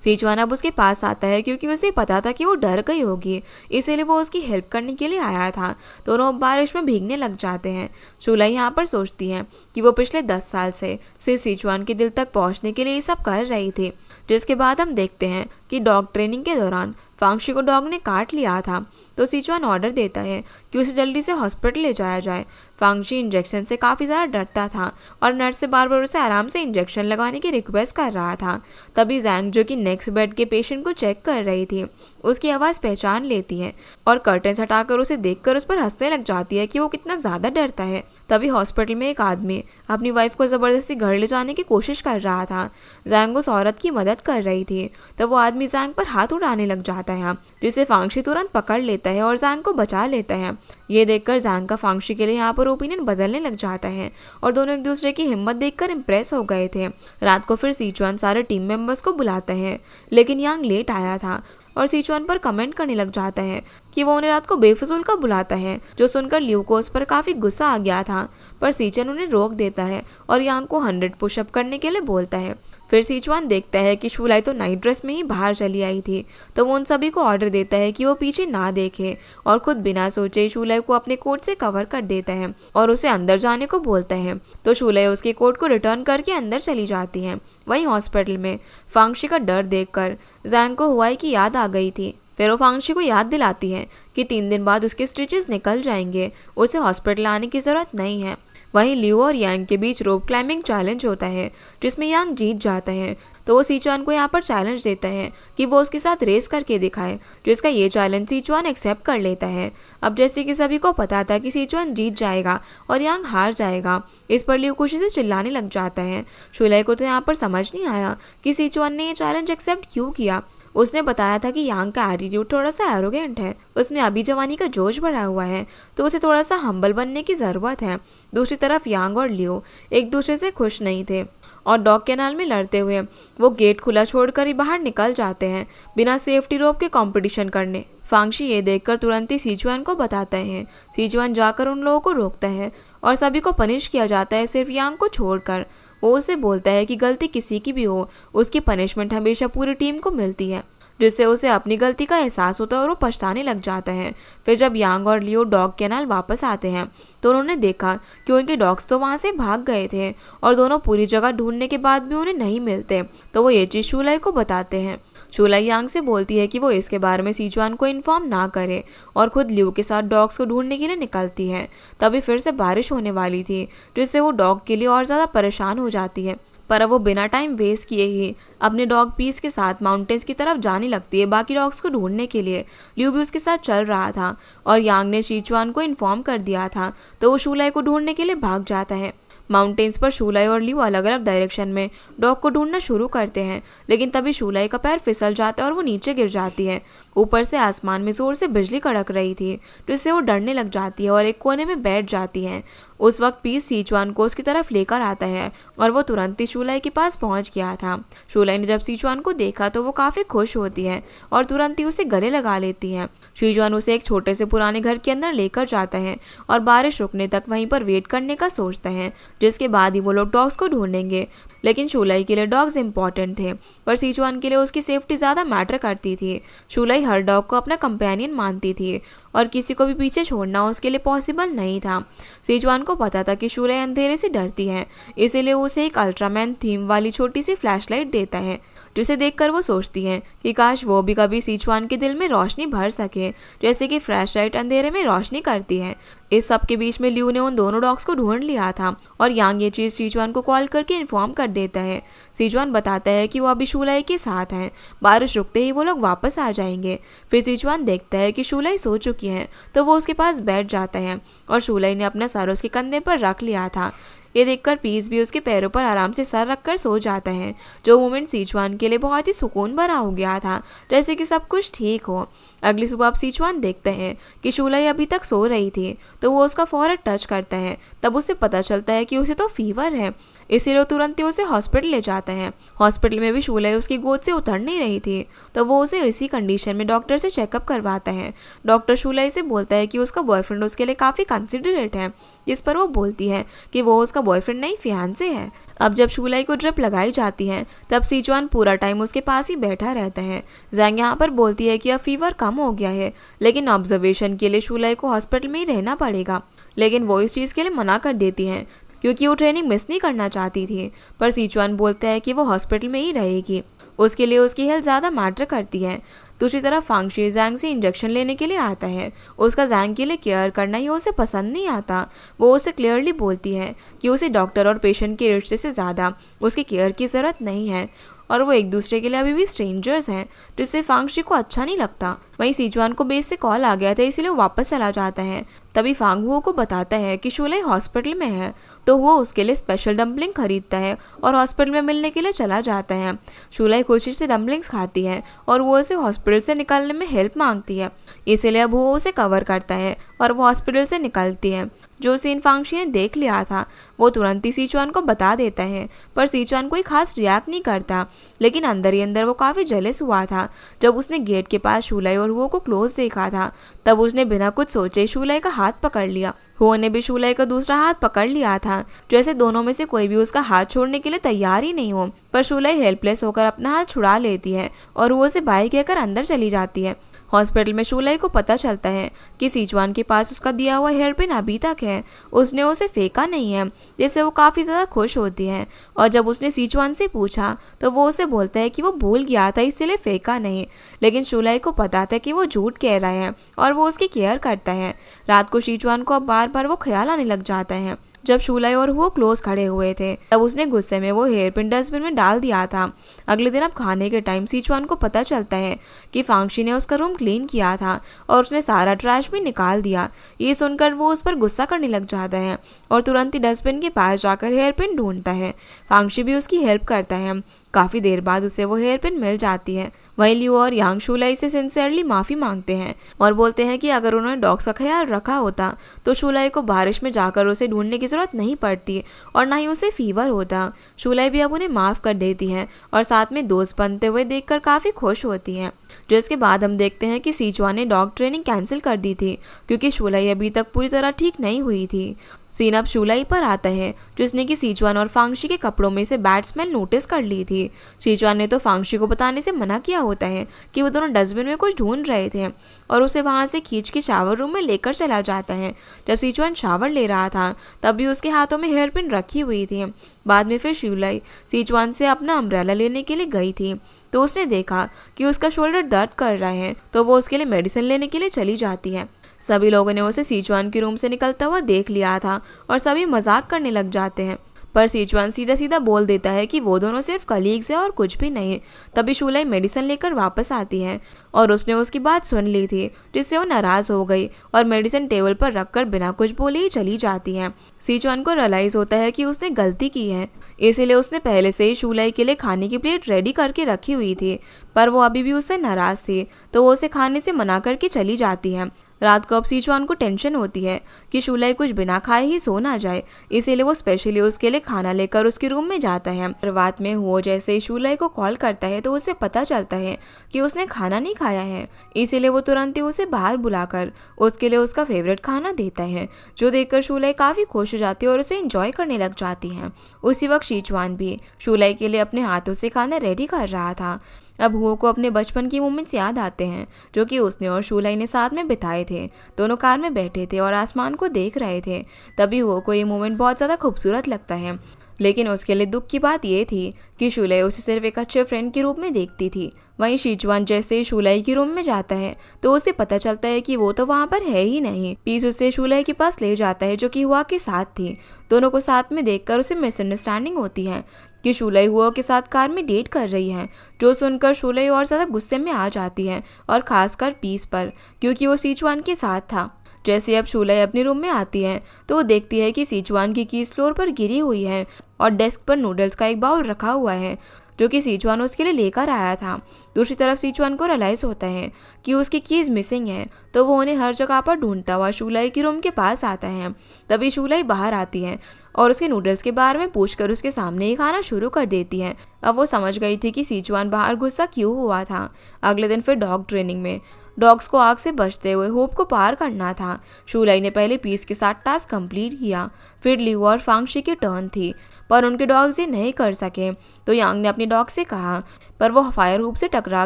सीचुआन अब उसके पास आता है क्योंकि उसे पता था कि वो डर गई होगी, इसीलिए वो उसकी हेल्प करने के लिए आया था। दोनों बारिश में भीगने लग जाते हैं। शूलाई यहाँ पर सोचती है कि वो पिछले 10 साल से सीचुआन के दिल तक पहुँचने के लिए ये सब कर रही थी। जिसके बाद हम देखते हैं कि डॉग ट्रेनिंग के दौरान फांगशी को डॉग ने काट लिया था, तो सीचुआन ऑर्डर देता है कि उसे जल्दी से हॉस्पिटल ले जाया जाए। फांगशी इंजेक्शन से काफ़ी ज़्यादा डरता था और नर्स से बार बार उसे आराम से इंजेक्शन लगाने की रिक्वेस्ट कर रहा था। तभी जैंग, जो कि नेक्स्ट बेड के पेशेंट को चेक कर रही थी, उसकी आवाज़ पहचान लेती है और कर्टन्स हटाकर उसे देखकर उस पर हंसने लग जाती है कि वो कितना ज़्यादा डरता है। तभी हॉस्पिटल में एक आदमी अपनी वाइफ को ज़बरदस्ती घर ले जाने की कोशिश कर रहा था। जैंग उस औरत की मदद कर रही थी, तब वो आदमी जैंग पर हाथ उड़ाने लग जाता है, जिसे फांगशी तुरंत पकड़ लेता है और जैंग को बचा लेता है। ये देखकर जैंग का फांगशी के लिए यहाँ पर ओपिनियन बदलने लग जाता है और दोनों एक दूसरे की हिम्मत देखकर इम्प्रेस हो गए थे। रात को फिर सीचुआन सारे टीम मेंबर्स को बुलाता है, लेकिन यांग लेट आया था और सीचुआन पर कमेंट करने लग जाता है कि वो उन्हें रात को बेफिजूल का बुलाता है, जो सुनकर लियू को उस पर काफ़ी गुस्सा आ गया था। पर सीचुआन उन्हें रोक देता है और यांग को 100 पुशअप करने के लिए बोलता है। फिर सीचुआन देखता है कि शूलाई तो नाइट ड्रेस में ही बाहर चली आई थी, तो वो उन सभी को ऑर्डर देता है कि वो पीछे ना देखे और खुद बिना सोचे शूलाई को अपने कोट से कवर कर देता है और उसे अंदर जाने को बोलता है। तो शूलाई उसके कोट को रिटर्न करके अंदर चली जाती है। वहीं हॉस्पिटल में फांगशी का डर देखकर जैंग को हुआई की याद आ गई थी। फिर वो फांगशी को याद दिलाती है कि 3 दिन बाद उसके स्टिचेस निकल जाएंगे, उसे हॉस्पिटल आने की ज़रूरत नहीं है। वहीं लियो और यांग के बीच रोप क्लाइंबिंग चैलेंज होता है, जिसमें यांग जीत जाता है, तो वो सीचुआन को यहाँ पर चैलेंज देता है कि वो उसके साथ रेस करके दिखाए, जिसका ये चैलेंज सीचुआन एक्सेप्ट कर लेता है। अब जैसे कि सभी को पता था कि सीचुआन जीत जाएगा और यांग हार जाएगा, इस पर लियो खुशी से चिल्लाने लग जाता है। शूलाई को तो यहाँ पर समझ नहीं आया कि सीचुआन ने ये चैलेंज एक्सेप्ट क्यों किया। उसने बताया था कि यांग का एटीट्यूड थोड़ा सा एरोगेंट है, उसमें अभी जवानी का जोश भरा हुआ है, तो उसे थोड़ा सा हम्बल बनने की ज़रूरत है। दूसरी तरफ यांग और लियो एक दूसरे से खुश नहीं थे और डॉग कैनाल में लड़ते हुए वो गेट खुला छोड़कर ही बाहर निकल जाते हैं, बिना सेफ्टी रोप के कंपटीशन करने। फांगशी ये देखकर तुरंत ही सीचुआन को बताता है। सीचुआन जाकर उन लोगों को रोकता है और सभी को पनिश किया जाता है, सिर्फ यांग को छोड़कर। वो उसे बोलता है कि गलती किसी की भी हो, उसकी पनिशमेंट हमेशा पूरी टीम को मिलती है, जिससे उसे अपनी गलती का एहसास होता है और वो पछताने लग जाता है। फिर जब यांग और लियो डॉग कैनाल वापस आते हैं तो उन्होंने देखा कि उनके डॉग्स तो वहाँ से भाग गए थे और दोनों पूरी जगह ढूंढने के बाद भी उन्हें नहीं मिलते, तो वो ये चीज़ शूलाई को बताते हैं। शूलाई यांग से बोलती है कि वो इसके बारे में सीचुआन को इन्फॉर्म ना करे और खुद लिू के साथ डॉग्स को ढूंढने के लिए निकलती है। तभी फिर से बारिश होने वाली थी, जिससे वो डॉग के लिए और ज़्यादा परेशान हो जाती है। पर अब वो बिना टाइम वेस्ट किए ही अपने डॉग पीस के साथ माउंटेन्स की तरफ जाने लगती है बाकी डॉग्स को ढूंढने के लिए। लिू भी उसके साथ चल रहा था और यांग ने सीचुआन को इन्फॉर्म कर दिया था, तो वो शूलाई को ढूंढने के लिए भाग जाता है। माउंटेन्स पर शूलाई और लिू अलग अलग डायरेक्शन में डॉग को ढूंढना शुरू करते हैं, लेकिन तभी शूलाई का पैर फिसल जाता है और वो नीचे गिर जाती है। ऊपर से आसमान में जोर से बिजली कड़क रही थी, जिससे वो डरने लग जाती है और एक कोने में बैठ जाती है। उस वक्त पीस सीचुआन को उसकी तरफ लेकर आता है और वो तुरंत ही शूलाई के पास पहुंच गया था। शूलाई ने जब सीचुआन को देखा तो वो काफ़ी खुश होती है और तुरंत ही उसे गले लगा लेती है। सीचुआन उसे एक छोटे से पुराने घर के अंदर लेकर जाता है और बारिश रुकने तक वहीं पर वेट करने का सोचता है, जिसके बाद ही वो लोग डॉग्स को ढूंढेंगे। लेकिन शूलाई के लिए डॉग्स इंपॉर्टेंट थे, पर सीचुआन के लिए उसकी सेफ्टी ज़्यादा मैटर करती थी। शूलाई हर डॉग को अपना कंपेनियन मानती थी और किसी को भी पीछे छोड़ना उसके लिए पॉसिबल नहीं था। सीचुआन को पता था कि शूलाई अंधेरे से डरती है, इसीलिए वो उसे एक अल्ट्रामैन थीम वाली छोटी सी फ्लैशलाइट देता है, जिसे देखकर वो सोचती है कि काश वो भी कभी सीचुआन के दिल में रोशनी भर सके, जैसे कि फ्लैशलाइट अंधेरे में रोशनी करती है। इस सब के बीच में लिू ने उन दोनों डॉग्स को ढूंढ लिया था और यांग ये चीज़ सीचुआन को कॉल करके इन्फॉर्म कर देता है। सीचुआन बताता है कि वो अभी शूलाई के साथ हैं, बारिश रुकते ही वो लोग वापस आ जाएंगे। फिर सीचुआन देखता है कि शूलाई सो चुकी है, तो वो उसके पास बैठ जाता है और शूलाई ने अपना सर उसके कंधे पर रख लिया था। ये देखकर पीस भी उसके पैरों पर आराम से सर रखकर सो जाता है। जो मोमेंट सीचुआन के लिए बहुत ही सुकून भरा हो गया था, जैसे कि सब कुछ ठीक हो। अगली सुबह अब सीचुआन देखते हैं कि शूलाई अभी तक सो रही थी, तो वो उसका फौरन टच करता है। तब उसे पता चलता है कि उसे तो फीवर है, इसीलिए वो तुरंत ही उसे हॉस्पिटल ले जाता है। हॉस्पिटल में भी शूलाई उसकी गोद से उतर नहीं रही थी, तो वो उसे इसी कंडीशन में डॉक्टर से चेकअप करवाता है। डॉक्टर शूलाई से बोलता है कि उसका बॉयफ्रेंड उसके लिए काफ़ी कंसिडरेट है, जिस पर वो बोलती है कि वो उसका बॉयफ्रेंड नहीं फियांसे है। अब जब शूलाई को ड्रिप लगाई जाती है, तब सीचुआन पूरा टाइम उसके पास ही बैठा रहता है। जैंग यहाँ पर बोलती है कि अब फीवर कम हो गया है, लेकिन ऑब्जर्वेशन के लिए शूलाई को हॉस्पिटल में ही रहना पड़ेगा। लेकिन वो इस चीज़ के लिए मना कर देती है, क्योंकि वो ट्रेनिंग मिस नहीं करना चाहती थी। पर सीचुआन बोलता है कि वो हॉस्पिटल में ही रहेगी, उसके लिए उसकी हेल्थ ज़्यादा मैटर करती है। दूसरी तरफ फांगशी जैंग से इंजेक्शन लेने के लिए आता है। उसका जैंग के लिए केयर करना ही उसे पसंद नहीं आता। वो उसे क्लियरली बोलती है कि उसे डॉक्टर और पेशेंट के रिश्ते से ज़्यादा उसकी केयर की ज़रूरत नहीं है और वो एक दूसरे के लिए अभी भी स्ट्रेंजर्स हैं, जिससे फांगशी को अच्छा नहीं लगता। वहीं सीचुआन को बेस से कॉल आ गया था, इसीलिए वो वापस चला जाता है। तभी फांगहुओ को बताता है कि शूलाई हॉस्पिटल में है, तो वो उसके लिए स्पेशल डम्पलिंग खरीदता है और हॉस्पिटल में मिलने के लिए चला जाता है। शूलाई खुशी से डम्पलिंग्स खाती है और वो उसे हॉस्पिटल से निकलने में हेल्प मांगती है, इसीलिए अब वो उसे कवर करता है और वो हॉस्पिटल से निकलती है। जो सीन फांगशी ने देख लिया था, वो तुरंत ही सीचुआन को बता देता है, पर सीचुआन कोई खास रिएक्ट नहीं करता। लेकिन अंदर ही अंदर वो काफ़ी जेलस हुआ था। जब उसने गेट के पास शूलाई और हुओ को क्लोज देखा था, तब उसने बिना कुछ सोचे शूलाई का हाथ पकड़ लिया। हुओ ने भी शूलाई का दूसरा हाथ पकड़ लिया था, जैसे दोनों में से कोई भी उसका हाथ छोड़ने के लिए तैयार ही नहीं हो। पर शूलाई हेल्पलेस होकर अपना हाथ छुड़ा लेती है और वो उसे बाय कहकर अंदर चली जाती है। हॉस्पिटल में शूलाई को पता चलता है कि सीचुआन के पास उसका दिया हुआ हेयर पिन अभी तक है, उसने उसे फेंका नहीं है, जिससे वो काफ़ी ज़्यादा खुश होती है। और जब उसने सीचुआन से पूछा, तो वो उसे बोलता है कि वो भूल गया था, इसलिए फेंका नहीं। लेकिन शूलाई को पता था कि वो झूठ कह रहा है और वो उसकी केयर करता है। रात को सीचुआन को अब बार बार वो ख्याल आने लग जाता है। जब शूलाई और वो क्लोज खड़े हुए थे, तब उसने गुस्से में वो हेयर पिन डस्टबिन में डाल दिया था। अगले दिन अब खाने के टाइम सीचुआन को पता चलता है कि फांगशी ने उसका रूम क्लीन किया था और उसने सारा ट्रैश भी निकाल दिया। ये सुनकर वो उस पर गुस्सा करने लग जाता है और तुरंत ही डस्टबिन के पास जाकर हेयर पिन ढूंढता है। फांगशी भी उसकी हेल्प करता है। काफ़ी देर बाद उसे वो हेयर पिन मिल जाती है। वहीं लियो और यांग शूलाई से सिंसियरली माफ़ी मांगते हैं और बोलते हैं कि अगर उन्होंने डॉग्स का ख्याल रखा होता तो शूलाई को बारिश में जाकर उसे ढूंढने की ज़रूरत नहीं पड़ती और ना ही उसे फीवर होता। शूलाई भी अब उन्हें माफ़ कर देती है और साथ में दोस्त बनते हुए देखकर काफ़ी खुश होती हैं। जो इसके बाद हम देखते हैं कि सीचुआन ने डॉग ट्रेनिंग कैंसिल कर दी थी, क्योंकि शूलाई अभी तक पूरी तरह ठीक नहीं हुई थी। सीन अब शुलाई पर आता है, जिसने कि सीचुआन और फांगशी के कपड़ों में से बैड स्मेल नोटिस कर ली थी। सीचुआन ने तो फांगशी को बताने से मना किया होता है कि वो दोनों डस्टबिन में कुछ ढूंढ रहे थे और उसे वहां से खींच के शावर रूम में लेकर चला जाता है। जब सीचुआन शावर ले रहा था तब भी उसके हाथों में हेयर पिन रखी हुई थी। बाद में फिर शुलाई सीचुआन से अपना अम्ब्रेला लेने के लिए गई थी तो उसने देखा कि उसका शोल्डर दर्द कर रहा है, तो वो उसके लिए मेडिसिन लेने के लिए चली जाती है। सभी लोगों ने उसे सीचुआन के रूम से निकलता हुआ देख लिया था और सभी मजाक करने लग जाते हैं, पर सीचुआन सीधा सीधा बोल देता है कि वो दोनों सिर्फ कलीग्स हैं और कुछ भी नहीं। तभी शुलाई मेडिसिन लेकर वापस आती है और उसने उसकी बात सुन ली थी, जिससे वो नाराज हो गई और मेडिसिन टेबल पर रखकर बिना कुछ बोले ही चली जाती है। सीचुआन को रियलाइज होता है कि उसने गलती की है, इसीलिए उसने पहले से ही शुलाई के लिए खाने की प्लेट रेडी करके रखी हुई थी, पर वो अभी भी उससे नाराज थी तो वो उसे खाने से मना करके चली जाती है। रात को अब सीचुआन को टेंशन होती है कि शुलाई कुछ बिना खाए ही सो ना जाए, इसीलिए वो स्पेशली उसके लिए खाना लेकर उसके रूम में जाता है। रात में वो जैसे ही शुलाई को कॉल करता है तो उसे पता चलता है कि उसने खाना नहीं खाया है, इसीलिए वो तुरंत ही उसे बाहर बुलाकर उसके लिए उसका फेवरेट खाना देता है, जो देखकर शुलाई काफ़ी खुश हो जाती है और उसे एंजॉय करने लग जाती है। उसी वक्त सीचुआन भी शुलाई के लिए अपने हाथों से खाना रेडी कर रहा था। अब हुओ को अपने बचपन की मोमेंट्स याद आते हैं जो कि उसने और शुलाई ने साथ में बिताए थे। दोनों कार में बैठे थे और आसमान को देख रहे थे। तभी हुओ को ये मोमेंट बहुत ज़्यादा खूबसूरत लगता है, लेकिन उसके लिए दुख की बात ये थी कि शुलाई उसे सिर्फ एक अच्छे फ्रेंड के रूप में देखती थी। वहीं सीचुआन जैसे ही शुलाई के रूम में जाता है तो उसे पता चलता है कि वो तो वहाँ पर है ही नहीं। पीस उसे शुलाई के पास ले जाता है जो कि हुआ के साथ थी। दोनों को साथ में देखकर उसे मिसअंडरस्टैंडिंग होती है कि शुलाई हुआ के साथ कार में डेट कर रही है, जो सुनकर शुलाई और ज़्यादा गुस्से में आ जाती है और खासकर पीस पर, क्योंकि वो सीचुआन के साथ था। जैसे अब शुलाई अपने रूम में आती है तो वो देखती है कि सीचुआन की कीज फ्लोर पर गिरी हुई है और डेस्क पर नूडल्स का एक बाउल रखा हुआ है जो कि सीचुआन उसके लिए लेकर आया था। दूसरी तरफ सीचुआन को रियलाइज होता है कि उसकी कीज मिसिंग है, तो वो उन्हें हर जगह पर ढूंढता हुआ शुलाई के रूम के पास आता है। तभी शुलाई बाहर आती है और उसके नूडल्स के बारे में पूछकर उसके सामने ही खाना शुरू कर देती है। अब वो समझ गई थी कि सीचुआन बाहर गुस्सा क्यों हुआ था। अगले दिन फिर डॉग ट्रेनिंग में डॉग्स को आग से बचते हुए होप को पार करना था। शुलाई ने पहले पीस के साथ टास्क कंप्लीट किया, फिर लियू और फांगशी की टर्न थी, पर उनके डॉग्स ये नहीं कर सके। तो यांग ने अपने डॉग से कहा, पर वो फायर हुप से टकरा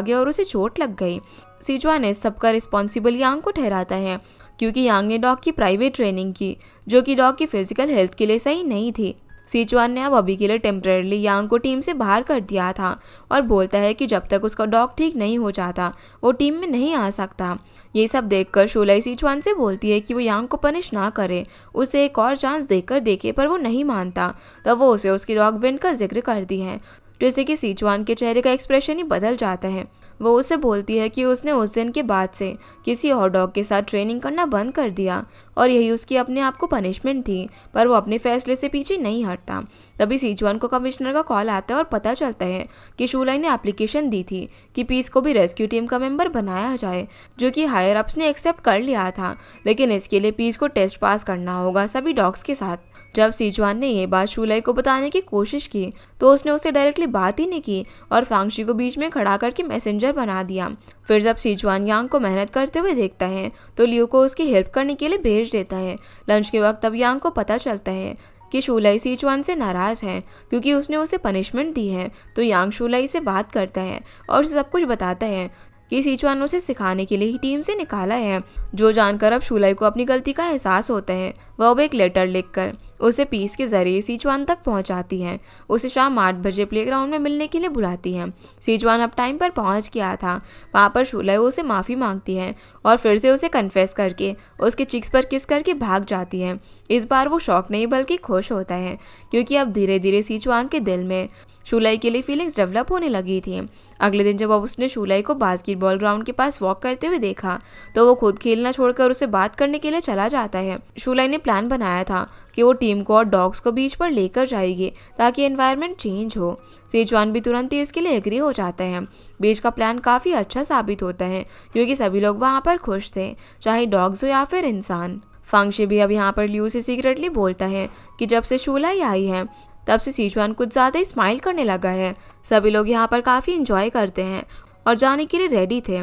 गया और उसे चोट लग गई। सीचुआन ने सबका रिस्पॉन्सिबल यांग को ठहराता है, क्योंकि यांग ने डॉग की प्राइवेट ट्रेनिंग की जो कि डॉग की फिजिकल हेल्थ के लिए सही नहीं थी। सीचुआन ने अब अभी के लिए टेम्परेरली यांग को टीम से बाहर कर दिया था और बोलता है कि जब तक उसका डॉग ठीक नहीं हो जाता वो टीम में नहीं आ सकता। ये सब देखकर शुलाई सीचुआन से बोलती है कि वो यांग को पनिश ना करे, उसे एक और चांस देकर देखे, पर वो नहीं मानता। तब वो उसे उसकी डॉग विंड का जिक्र करती है, जैसे कि सीचुआन के चेहरे का एक्सप्रेशन ही बदल जाता है। वो उसे बोलती है कि उसने उस दिन के बाद से किसी और डॉग के साथ ट्रेनिंग करना बंद कर दिया और यही उसकी अपने आप को पनिशमेंट थी, पर वो अपने फैसले से पीछे नहीं हटता। तभी सीचुआन को कमिश्नर का कॉल आता है और पता चलता है कि शुलाई ने एप्लीकेशन दी थी कि पीस को भी रेस्क्यू टीम का मेंबर बनाया जाए, जो कि हायर अप्स ने एक्सेप्ट कर लिया था, लेकिन इसके लिए पीस को टेस्ट पास करना होगा सभी डॉग्स के साथ। जब सीचुआन ने ये बात शुलाई को बताने की कोशिश की तो उसने उससे डायरेक्टली बात ही नहीं की और फांगशी को बीच में खड़ा करके मैसेंजर बना दिया। फिर जब सीचुआन यांग को मेहनत करते हुए देखता है तो लियू को उसकी हेल्प करने के लिए भेज देता है। लंच के वक्त तब यांग को पता चलता है कि शुलाई सीचुआन से नाराज़ है क्योंकि उसने उसे पनिशमेंट दी है। तो यांग शुलाई से बात करता है और उसे सब कुछ बताता है कि सीचुआन उसे सिखाने के लिए ही टीम से निकाला है। जो जानकर अब शुलाई को अपनी गलती का एहसास होता है, वह अब एक लेटर लिखकर उसे पीस के जरिए सीचुआन तक पहुंचाती है। उसे शाम 8 बजे प्लेग्राउंड में मिलने के लिए बुलाती है। सीचुआन अब टाइम पर पहुंच गया था। वहाँ पर शुलाई उसे माफ़ी मांगती है और फिर से उसे कन्फेस करके उसके चिक्स पर किस करके भाग जाती है। इस बार वो शौक नहीं बल्कि खुश होता है, क्योंकि अब धीरे धीरे सीचुआन के दिल में शुलाई के लिए फीलिंग्स डेवलप होने लगी थी। अगले दिन जब अब उसने शुलाई को बास्केटबॉल ग्राउंड के पास वॉक करते हुए देखा तो वो खुद खेलना छोड़कर उसे बात करने के लिए चला जाता है। शुलाई ने प्लान बनाया था कि वो टीम को और डॉग्स को बीच पर लेकर जाएगी ताकि एनवायरनमेंट चेंज हो। सीचुआन भी तुरंत ही इसके लिए एग्री हो जाता है। बीच का प्लान काफ़ी अच्छा साबित होता है क्योंकि सभी लोग वहाँ पर खुश थे, चाहे डॉग्स हो या फिर इंसान। फांगशी भी अब यहाँ पर लियू से सीक्रेटली बोलता है कि जब से शुलाई आई है तब से सीचुआन कुछ ज़्यादा ही स्माइल करने लगा है। सभी लोग यहाँ पर काफ़ी इंजॉय करते हैं और जाने के लिए रेडी थे।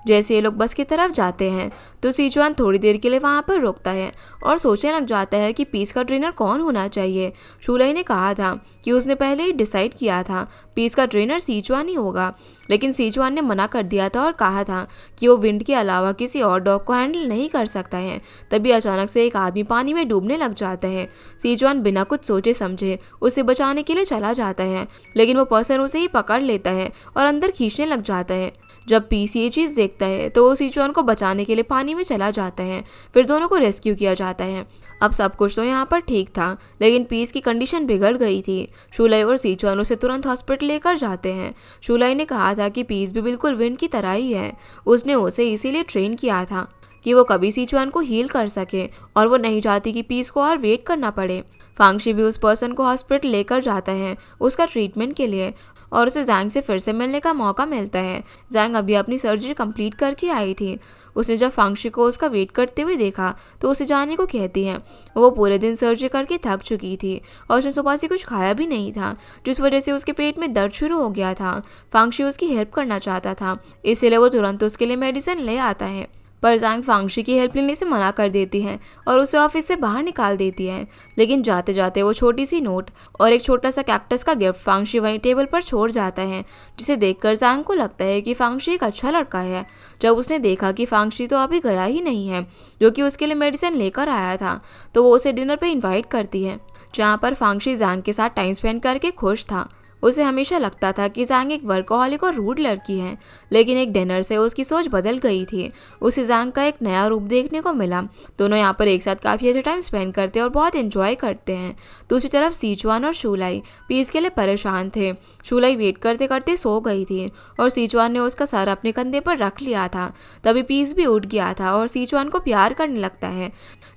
जैसे ये लोग बस की तरफ जाते हैं तो सीचुआन थोड़ी देर के लिए वहाँ पर रुकता है और सोचने लग जाता है कि पीस का ट्रेनर कौन होना चाहिए। शूलाई ने कहा था कि उसने पहले ही डिसाइड किया था पीस का ट्रेनर सीचुआन ही होगा, लेकिन सीचुआन ने मना कर दिया था और कहा था कि वो विंड के अलावा किसी और डॉग को हैंडल नहीं कर सकता है। तभी अचानक से एक आदमी पानी में डूबने लग जाता है। सीचुआन बिना कुछ सोचे समझे उसे बचाने के लिए चला जाता है, लेकिन वो पर्सन उसे ही पकड़ लेता है और अंदर खींचने लग जाता है। जब पीस ये चीज़ देखता है तो वो सीचुआन को बचाने के लिए पानी में चला जाता है। फिर दोनों को रेस्क्यू किया जाता है। अब सब कुछ तो यहाँ पर ठीक था, लेकिन पीस की कंडीशन बिगड़ गई थी। शूलाई और सीचुआन उसे तुरंत हॉस्पिटल लेकर जाते हैं। शूलाई ने कहा था कि पीस भी बिल्कुल विंड की तरह ही है। उसने उसे इसीलिए ट्रेन किया था कि वो कभी सीचुआन को हील कर सके और वो नहीं चाहती कि पीस को और वेट करना पड़े। फांगशी भी उस पर्सन को हॉस्पिटल लेकर जाता है उसका ट्रीटमेंट के लिए और उसे जैंग से फिर से मिलने का मौका मिलता है। जैंग अभी अपनी सर्जरी कंप्लीट करके आई थी। उसने जब फांगशी को उसका वेट करते हुए देखा तो उसे जाने को कहती है। वो पूरे दिन सर्जरी करके थक चुकी थी और उसने सुबह से कुछ खाया भी नहीं था, जिस वजह से उसके पेट में दर्द शुरू हो गया था। फांगशी उसकी हेल्प करना चाहता था, इसलिए वो तुरंत उसके लिए मेडिसिन ले आता है, पर जैंग फांगशी की हेल्प लेने से मना कर देती है और उसे ऑफिस से बाहर निकाल देती है। लेकिन जाते जाते वो छोटी सी नोट और एक छोटा सा कैक्टस का गिफ्ट फांगशी वहीं टेबल पर छोड़ जाता है, जिसे देखकर जैंग को लगता है कि फांगशी एक अच्छा लड़का है। जब उसने देखा कि फांगशी तो अभी गया ही नहीं है जो कि उसके लिए मेडिसिन लेकर आया था, तो वो उसे डिनर पर इन्वाइट करती है, जहाँ पर फांगशी जैंग के साथ टाइम स्पेंड करके खुश था। उसे हमेशा लगता था कि जैंग एक वर्कहॉलिक और रूड लड़की है, लेकिन एक डिनर से उसकी सोच बदल गई थी। उसे जैंग का एक नया रूप देखने को मिला। दोनों यहाँ पर एक साथ काफ़ी अच्छा टाइम स्पेंड करते हैं और बहुत एंजॉय करते हैं। दूसरी तरफ सीचुआन और शूलाई पीस के लिए परेशान थे। शूलाई वेट करते करते सो गई थी और सीचुआन ने उसका सर अपने कंधे पर रख लिया था। तभी पीस भी उठ गया था और सीचुआन को प्यार करने लगता है,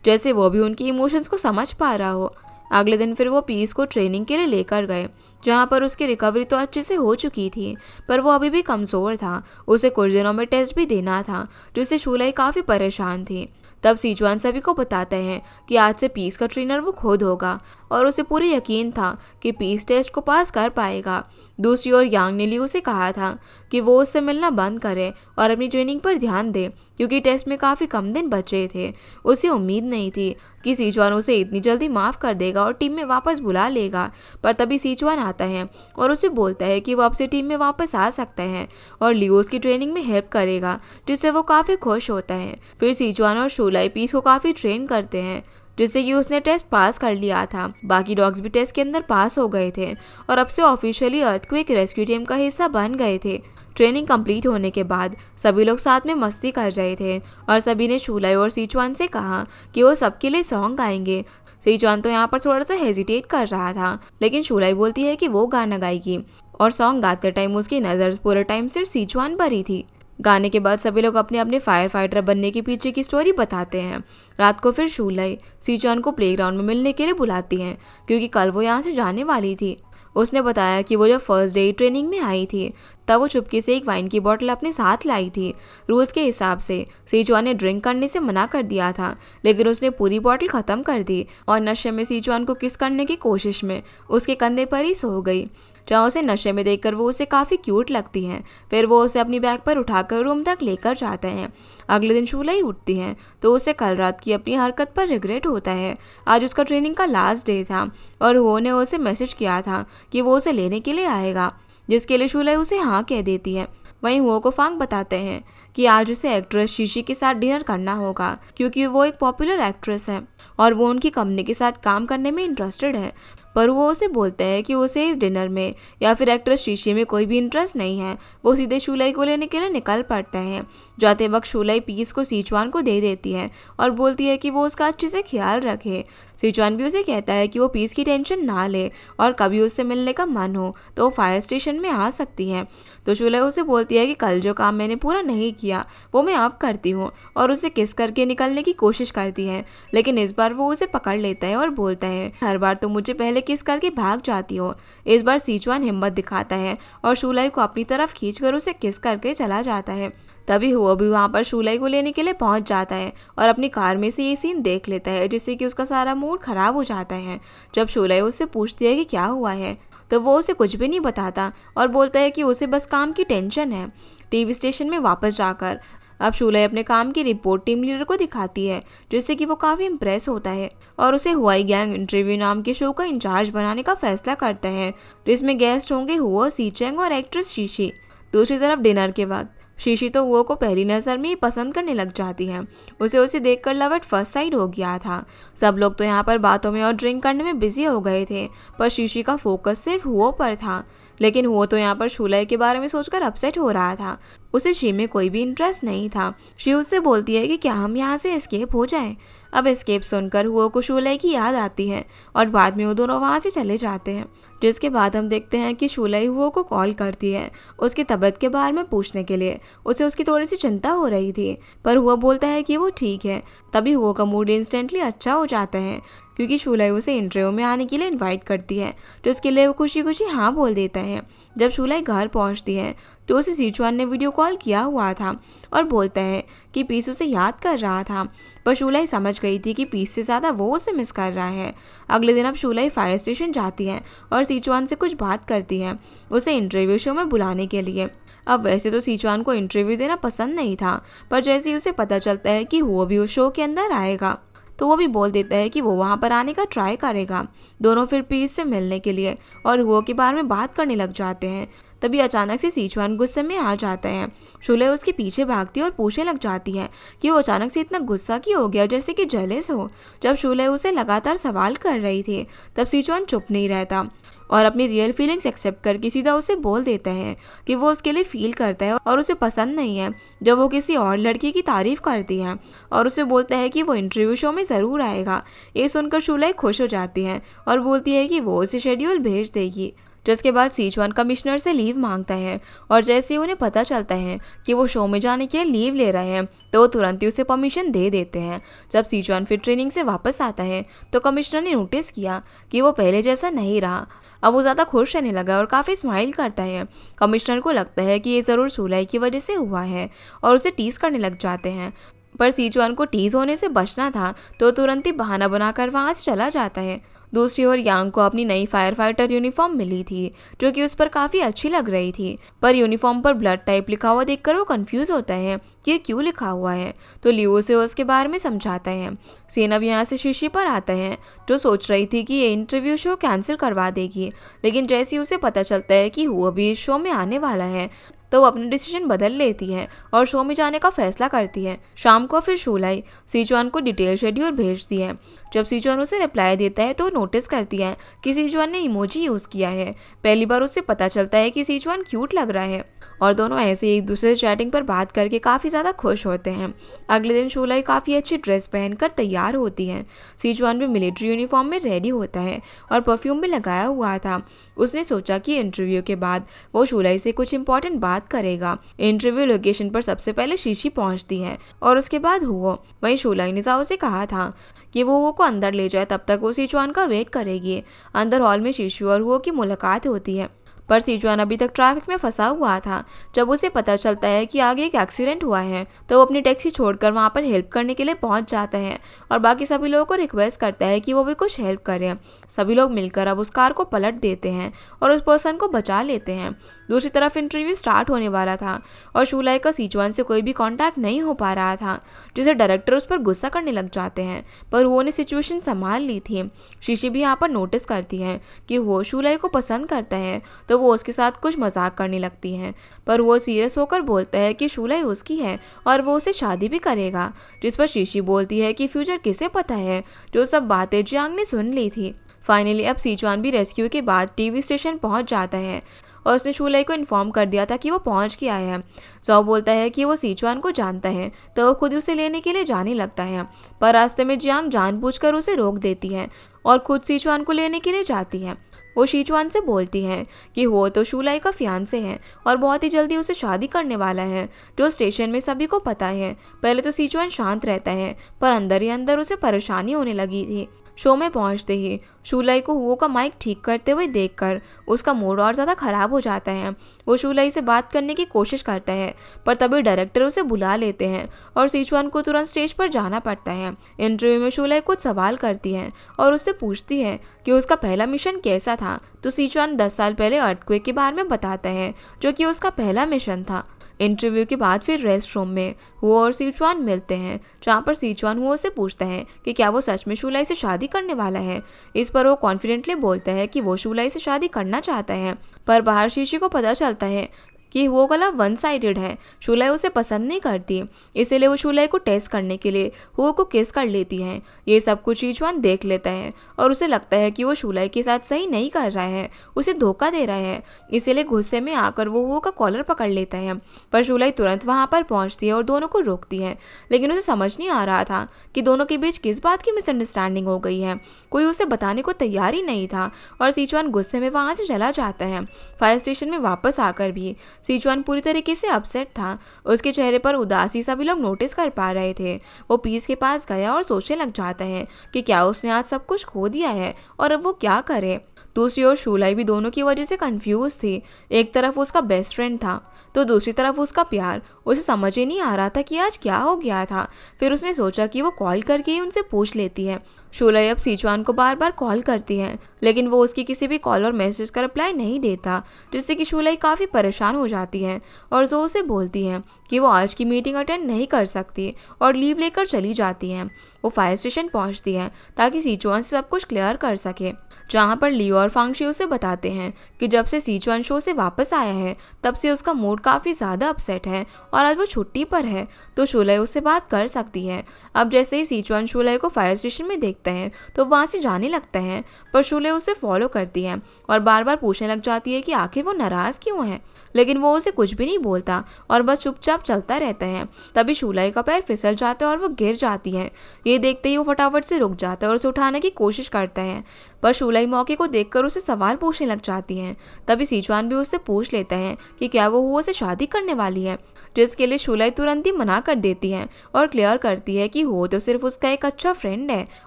जैसे वो भी उनकी इमोशंस को समझ पा रहा हो। अगले दिन फिर वो पीस को ट्रेनिंग के लिए लेकर गए, जहाँ पर उसकी रिकवरी तो अच्छे से हो चुकी थी, पर वो अभी भी कमज़ोर था। उसे कुछ दिनों में टेस्ट भी देना था, जिससे शूलाई काफ़ी परेशान थी। तब सीचुआन सभी को बताते हैं कि आज से पीस का ट्रेनर वो खुद होगा और उसे पूरी यकीन था कि पीस टेस्ट को पास कर पाएगा। दूसरी ओर यांग ने लियू से कहा था कि वो उससे मिलना बंद करे और अपनी ट्रेनिंग पर ध्यान दे, क्योंकि टेस्ट में काफ़ी कम दिन बचे थे। उसे उम्मीद नहीं थी कि सीचुआन उसे इतनी जल्दी माफ़ कर देगा और टीम में वापस बुला लेगा, पर तभी सीचुआन आता है और उसे बोलता है कि वो अब से टीम में वापस आ सकता है और लियू उसकी ट्रेनिंग में हेल्प करेगा, जिससे वो काफ़ी खुश होता है। फिर सीचुआन और शूलाई पीस को काफ़ी ट्रेन करते हैं, जिससे कि उसने टेस्ट पास कर लिया था। बाकी डॉग्स भी टेस्ट के अंदर पास हो गए थे और अब से ऑफिशियली अर्थक्वेक रेस्क्यू टीम का हिस्सा बन गए थे। ट्रेनिंग कंप्लीट होने के बाद सभी लोग साथ में मस्ती कर रहे थे और सभी ने शूलाई और सीचुआन से कहा कि वो सबके लिए सॉन्ग गाएंगे। सीचुआन तो यहाँ पर थोड़ा सा हेजिटेट कर रहा था, लेकिन शूलाई बोलती है कि वो गाना गाएगी और सॉन्ग गाते टाइम उसकी नज़र पूरे टाइम सिर्फ सीचुआन पर ही थी। गाने के बाद सभी लोग अपने अपने फायर फाइटर बनने के पीछे की स्टोरी बताते हैं। रात को फिर शूलाई सीचुआन को प्लेग्राउंड में मिलने के लिए बुलाती हैं, क्योंकि कल वो यहाँ से जाने वाली थी। उसने बताया कि वो जब फर्स्ट डे ट्रेनिंग में आई थी तब वो चुपके से एक वाइन की बोतल अपने साथ लाई थी। रूल्स के हिसाब से सीचुआन ने ड्रिंक करने से मना कर दिया था, लेकिन उसने पूरी बोतल ख़त्म कर दी और नशे में सीचुआन को किस करने की कोशिश में उसके कंधे पर ही सो गई। जहाँ उसे नशे में देखकर वो उसे काफ़ी क्यूट लगती है। फिर वो उसे अपनी बैग पर उठाकर रूम तक लेकर जाते हैं। अगले दिन शूलाई उठती है तो उसे कल रात की अपनी हरकत पर रिग्रेट होता है। आज उसका ट्रेनिंग का लास्ट डे था और वो ने उसे मैसेज किया था कि वो उसे लेने के लिए आएगा, जिसके लिए शूलाई उसे हाँ कह देती है। वहीं हुओ को फांग बताते हैं कि आज उसे एक्ट्रेस शीशी के साथ डिनर करना होगा, क्योंकि वो एक पॉपुलर एक्ट्रेस है और वो उनकी कंपनी के साथ काम करने में इंटरेस्टेड है। पर वो उसे बोलते हैं कि उसे इस डिनर में या फिर एक्ट्रेस शीशी में कोई भी इंटरेस्ट नहीं है। वो सीधे शूलाई को लेने के लिए निकल पड़ता है। जाते वक्त शूलाई पीस को सीचुआन को दे देती है और बोलती है कि वो उसका अच्छे से ख्याल रखे। सीचुआन भी उसे कहता है कि वो पीस की टेंशन ना ले और कभी उससे मिलने का मन हो तो वो फायर स्टेशन में आ सकती है। तो शूलाई उसे बोलती है कि कल जो काम मैंने पूरा नहीं किया वो मैं अब करती हूँ और उसे किस करके निकलने की कोशिश करती है, लेकिन इस बार वो उसे पकड़ लेता है और बोलता है हर बार तो मुझे पहले किस करके भाग जाती हो। इस बार सीचुआन हिम्मत दिखाता है और शूलाई को अपनी तरफ खींचकर उसे किस करके चला जाता है। तभी हुआ भी वहाँ पर शूलाई को लेने के लिए पहुँच जाता है और अपनी कार में से ये सीन देख लेता है, जिससे कि उसका सारा मूड खराब हो जाता है। जब शूलाई उससे पूछती है कि क्या हुआ है तो वो उसे कुछ भी नहीं बताता और बोलता है कि उसे बस काम की टेंशन है। टीवी स्टेशन में वापस जाकर अब शूलय अपने काम की रिपोर्ट टीम लीडर को दिखाती है, जिससे कि वो काफ़ी इम्प्रेस होता है और उसे हुआई गैंग इंटरव्यू नाम के शो का इंचार्ज बनाने का फैसला करता है, जिसमें गेस्ट होंगे हुओ, सीचेंग और एक्ट्रेस शीशी। दूसरी तरफ डिनर के वक्त शीशी तो वो को पहली नज़र में ही पसंद करने लग जाती है। उसे देखकर लव एट फर्स्ट साइड हो गया था। सब लोग तो यहाँ पर बातों में और ड्रिंक करने में बिजी हो गए थे, पर शीशी का फोकस सिर्फ हुओ पर था। लेकिन वो तो यहाँ पर शूलय के बारे में सोचकर अपसेट हो रहा था। उसे शी में कोई भी इंटरेस्ट नहीं था। शी उससे बोलती है कि क्या हम यहाँ से एस्केप हो जाएं। अब एस्केप सुनकर हुओ को शूलय की याद आती है और बाद में वो दोनों वहाँ से चले जाते हैं। जिसके बाद हम देखते हैं कि शूलय हुओ को कॉल करती है उसकी तबीयत के बारे में पूछने के लिए। उसे उसकी थोड़ी सी चिंता हो रही थी, पर हुआ बोलता है कि वो ठीक है। तभी हुओ का मूड इंस्टेंटली अच्छा हो जाता है, क्योंकि शूलय उसे इंटरव्यू में आने के लिए इनवाइट करती है, जिसके लिए वो खुशी खुशी हाँ बोल देता है। जब शूलय घर पहुंचती है तो उसे सिचुआन ने वीडियो कॉल किया हुआ था और बोलता है कि पीस उसे याद कर रहा था, पर शूलय समझ गई थी कि पीस से ज़्यादा वो उसे मिस कर रहा है। अगले दिन अब शूलय फायर स्टेशन जाती है और सिचुआन से कुछ बात करती है उसे इंटरव्यू शो में बुलाने के लिए। अब वैसे तो सिचुआन को इंटरव्यू देना पसंद नहीं था, पर जैसे ही उसे पता चलता है कि वो भी उस शो के अंदर आएगा तो वो भी बोल देता है कि वो वहाँ पर आने का ट्राई करेगा। दोनों फिर पीस से मिलने के लिए और वो के बारे में बात करने लग जाते हैं। तभी अचानक से सिचुआन गुस्से में आ जाता है। शूलय उसके पीछे भागती है और पूछने लग जाती है कि वो अचानक से इतना गुस्सा क्यों हो गया, जैसे कि जेलस हो। जब शूलय उसे लगातार सवाल कर रही थी तब सिचुआन चुप नहीं रहता और अपनी रियल फीलिंग्स एक्सेप्ट करके सीधा उसे बोल देता है कि वो उसके लिए फील करता है और उसे पसंद नहीं है जब वो किसी और लड़की की तारीफ करती है, और उसे बोलता है कि वो इंटरव्यू शो में ज़रूर आएगा। ये सुनकर शूलय खुश हो जाती है और बोलती है कि वो उसे शेड्यूल भेज देगी। जिसके बाद सिचुआन कमिश्नर से लीव मांगता है और जैसे ही उन्हें पता चलता है कि वो शो में जाने के लिए लीव ले रहे हैं तो वो तुरंत ही उसे परमिशन दे देते हैं। जब सिचुआन फिर ट्रेनिंग से वापस आता है तो कमिश्नर ने नोटिस किया कि वो पहले जैसा नहीं रहा। अब वो ज़्यादा खुश रहने लगा और काफ़ी स्माइल करता है। कमिश्नर को लगता है कि ये ज़रूर शूलय की वजह से हुआ है और उसे टीज़ करने लग जाते हैं, पर सिचुआन को टीज़ होने से बचना था तो तुरंत ही बहाना बनाकर वहाँ से चला जाता है। दूसरी ओर यांग को अपनी नई फायर फाइटर यूनिफॉर्म मिली थी जो कि उस पर काफ़ी अच्छी लग रही थी, पर यूनिफॉर्म पर ब्लड टाइप लिखा हुआ देखकर वो कंफ्यूज होता है कि ये क्यों लिखा हुआ है। तो लियो उसे उसके बारे में समझाता है। सीन अब यहाँ से शीशी पर आता है जो सोच रही थी कि ये इंटरव्यू शो कैंसिल करवा देगी, लेकिन जैसे ही उसे पता चलता है कि वो भी इस शो में आने वाला है तो वो अपना डिसीजन बदल लेती है और शो में जाने का फैसला करती है। शाम को फिर शूलय सिचुआन को डिटेल शेड्यूल भेजती है। जब सिचुआन उसे रिप्लाई देता है तो नोटिस करती है कि सिचुआन ने इमोजी यूज़ किया है। पहली बार उसे पता चलता है कि सिचुआन क्यूट लग रहा है और दोनों ऐसे एक दूसरे से चैटिंग पर बात करके काफ़ी ज़्यादा खुश होते हैं। अगले दिन शूलय काफ़ी अच्छी ड्रेस पहनकर तैयार होती है। सिचुआन भी मिलिट्री यूनिफॉर्म में रेडी होता है और परफ्यूम भी लगाया हुआ था। उसने सोचा कि इंटरव्यू के बाद वो शूलय से कुछ इंपॉर्टेंट बात करेगा। इंटरव्यू लोकेशन पर सबसे पहले शीशी पहुंचती है और उसके बाद हुओ। वहीं शूलय ने जाओ से कहा था कि वो को अंदर ले जाए, तब तक वो सिचुआन का वेट करेगी। अंदर हॉल में शीशु और हुओ की मुलाकात होती है, पर सिचुआन अभी तक ट्रैफिक में फंसा हुआ था। जब उसे पता चलता है कि आगे एक एक्सीडेंट हुआ है तो वो अपनी टैक्सी छोड़कर वहाँ पर हेल्प करने के लिए पहुँच जाता है और बाकी सभी लोगों को रिक्वेस्ट करता है कि वो भी कुछ हेल्प करें। सभी लोग मिलकर अब उस कार को पलट देते हैं और उस पर्सन को बचा लेते हैं। दूसरी तरफ इंटरव्यू स्टार्ट होने वाला था और शूलय का सिचुआन से कोई भी कॉन्टैक्ट नहीं हो पा रहा था, जिसे डायरेक्टर उस पर गुस्सा करने लग जाते हैं, पर वो ने सिचुएशन संभाल ली थी। शीशी भी यहाँ पर नोटिस करती है कि वो शूलय को पसंद करता है तो वो उसके साथ कुछ मजाक करने लगती है, पर वो सीरियस होकर बोलता है कि शूलय उसकी है और वो उसे शादी भी करेगा। जिस पर शीशी बोलती है कि फ्यूचर किसे पता है। जो सब बातें जियांग ने सुन ली थी। फाइनली अब सिचुआन भी रेस्क्यू के बाद टीवी स्टेशन पहुंच जाता है और उसने शूलय को इन्फॉर्म कर दिया था कि वो पहुंच के आया है। जॉ बोलता है कि वो सिचुआन को जानता है तो वो खुद उसे लेने के लिए जाने लगता है, पर रास्ते में जियांग जानबूझकर उसे रोक देती है और खुद सिचुआन को लेने के लिए जाती है। वो सिचुआन से बोलती है कि वो तो शूलय का फियांसे है और बहुत ही जल्दी उसे शादी करने वाला है, जो स्टेशन में सभी को पता है। पहले तो सिचुआन शांत रहता है, पर अंदर ही अंदर उसे परेशानी होने लगी थी। शो में पहुंचते ही शूलाई को हुओ का माइक ठीक करते हुए देखकर उसका मूड और ज़्यादा खराब हो जाता है। वो शूलाई से बात करने की कोशिश करता है, पर तभी डायरेक्टर उसे बुला लेते हैं और सिचुआन को तुरंत स्टेज पर जाना पड़ता है। इंटरव्यू में शूलाई कुछ सवाल करती है और उससे पूछती है कि उसका पहला मिशन कैसा था, तो सिचुआन 10 साल पहले अर्थक्वेक के बारे में बताता है, जो कि उसका पहला मिशन था। इंटरव्यू के बाद फिर रेस्ट रूम में हुओ और सिचुआन मिलते हैं, जहाँ पर सिचुआन हुओ से पूछता है कि क्या वो सच में शूलाई से शादी करने वाला है। इस पर वो कॉन्फिडेंटली बोलता है कि वो शूलाई से शादी करना चाहता है, पर बाहर शीशी को पता चलता है कि वो गला वन साइडेड है। शूलाई उसे पसंद नहीं करती, इसीलिए वो शूलाई को टेस्ट करने के लिए हुओ को किस कर लेती है। ये सब कुछ सिचुआन देख लेता है और उसे लगता है कि वो शूलाई के साथ सही नहीं कर रहा है, उसे धोखा दे रहा है। इसीलिए गुस्से में आकर वो हुओ का कॉलर पकड़ लेता है, पर शूलाई तुरंत वहाँ पर पहुँचती है और दोनों को रोकती है। लेकिन उसे समझ नहीं आ रहा था कि दोनों के बीच किस बात की मिसअंडरस्टैंडिंग हो गई है। कोई उसे बताने को तैयार ही नहीं था और सिचुआन गुस्से में वहाँ से चला जाता है। फायर स्टेशन में वापस आकर भी सिचुआन पूरी तरीके से अपसेट था। उसके चेहरे पर उदासी सभी लोग नोटिस कर पा रहे थे। वो पीस के पास गया और सोचने लग जाता है कि क्या उसने आज सब कुछ खो दिया है और अब वो क्या करे। दूसरी ओर शूलाई भी दोनों की वजह से कंफ्यूज थी। एक तरफ उसका बेस्ट फ्रेंड था तो दूसरी तरफ उसका प्यार। उसे समझ ही नहीं आ रहा था कि आज क्या हो गया था। फिर उसने सोचा कि वो कॉल करके ही उनसे पूछ लेती है। शूलाई अब सिचुआन को बार बार कॉल करती है, लेकिन वो उसकी किसी भी कॉल और मैसेज का रिप्लाई नहीं देता, जिससे कि शूलाई काफ़ी परेशान हो जाती है और जो उसे बोलती है कि वो आज की मीटिंग अटेंड नहीं कर सकती और लीव लेकर चली जाती है। वो फायर स्टेशन पहुंचती है ताकि सिचुआन से सब कुछ क्लियर कर सके, जहाँ पर लियो और फांगशी उसे बताते हैं कि जब से सिचुआन शो से वापस आया है तब से उसका मूड काफ़ी ज़्यादा अपसेट है और आज वो छुट्टी पर है, तो शूलाई उससे बात कर सकती है। अब जैसे ही सिचुआन शूलाई को फायर स्टेशन में देखता है तो वहाँ से जाने लगता है, पर शूलाई उसे फॉलो करती है और बार बार पूछने लग जाती है कि आखिर वो नाराज़ क्यों है। लेकिन वो उसे कुछ भी नहीं बोलता और बस चुपचाप चलता रहता है। तभी शूलाई का पैर फिसल जाता है और वो गिर जाती है। ये देखते ही वो फटाफट से रुक जाता है और उसे उठाने की कोशिश करता है, पर शूलाई मौके को देखकर उसे सवाल पूछने लग जाती है। तभी सिचुआन भी उससे पूछ लेता है कि क्या वो हुओ से शादी करने वाली है, जिसके लिए शूलाई तुरंत ही मना कर देती है और क्लियर करती है कि हुओ तो सिर्फ उसका एक अच्छा फ्रेंड है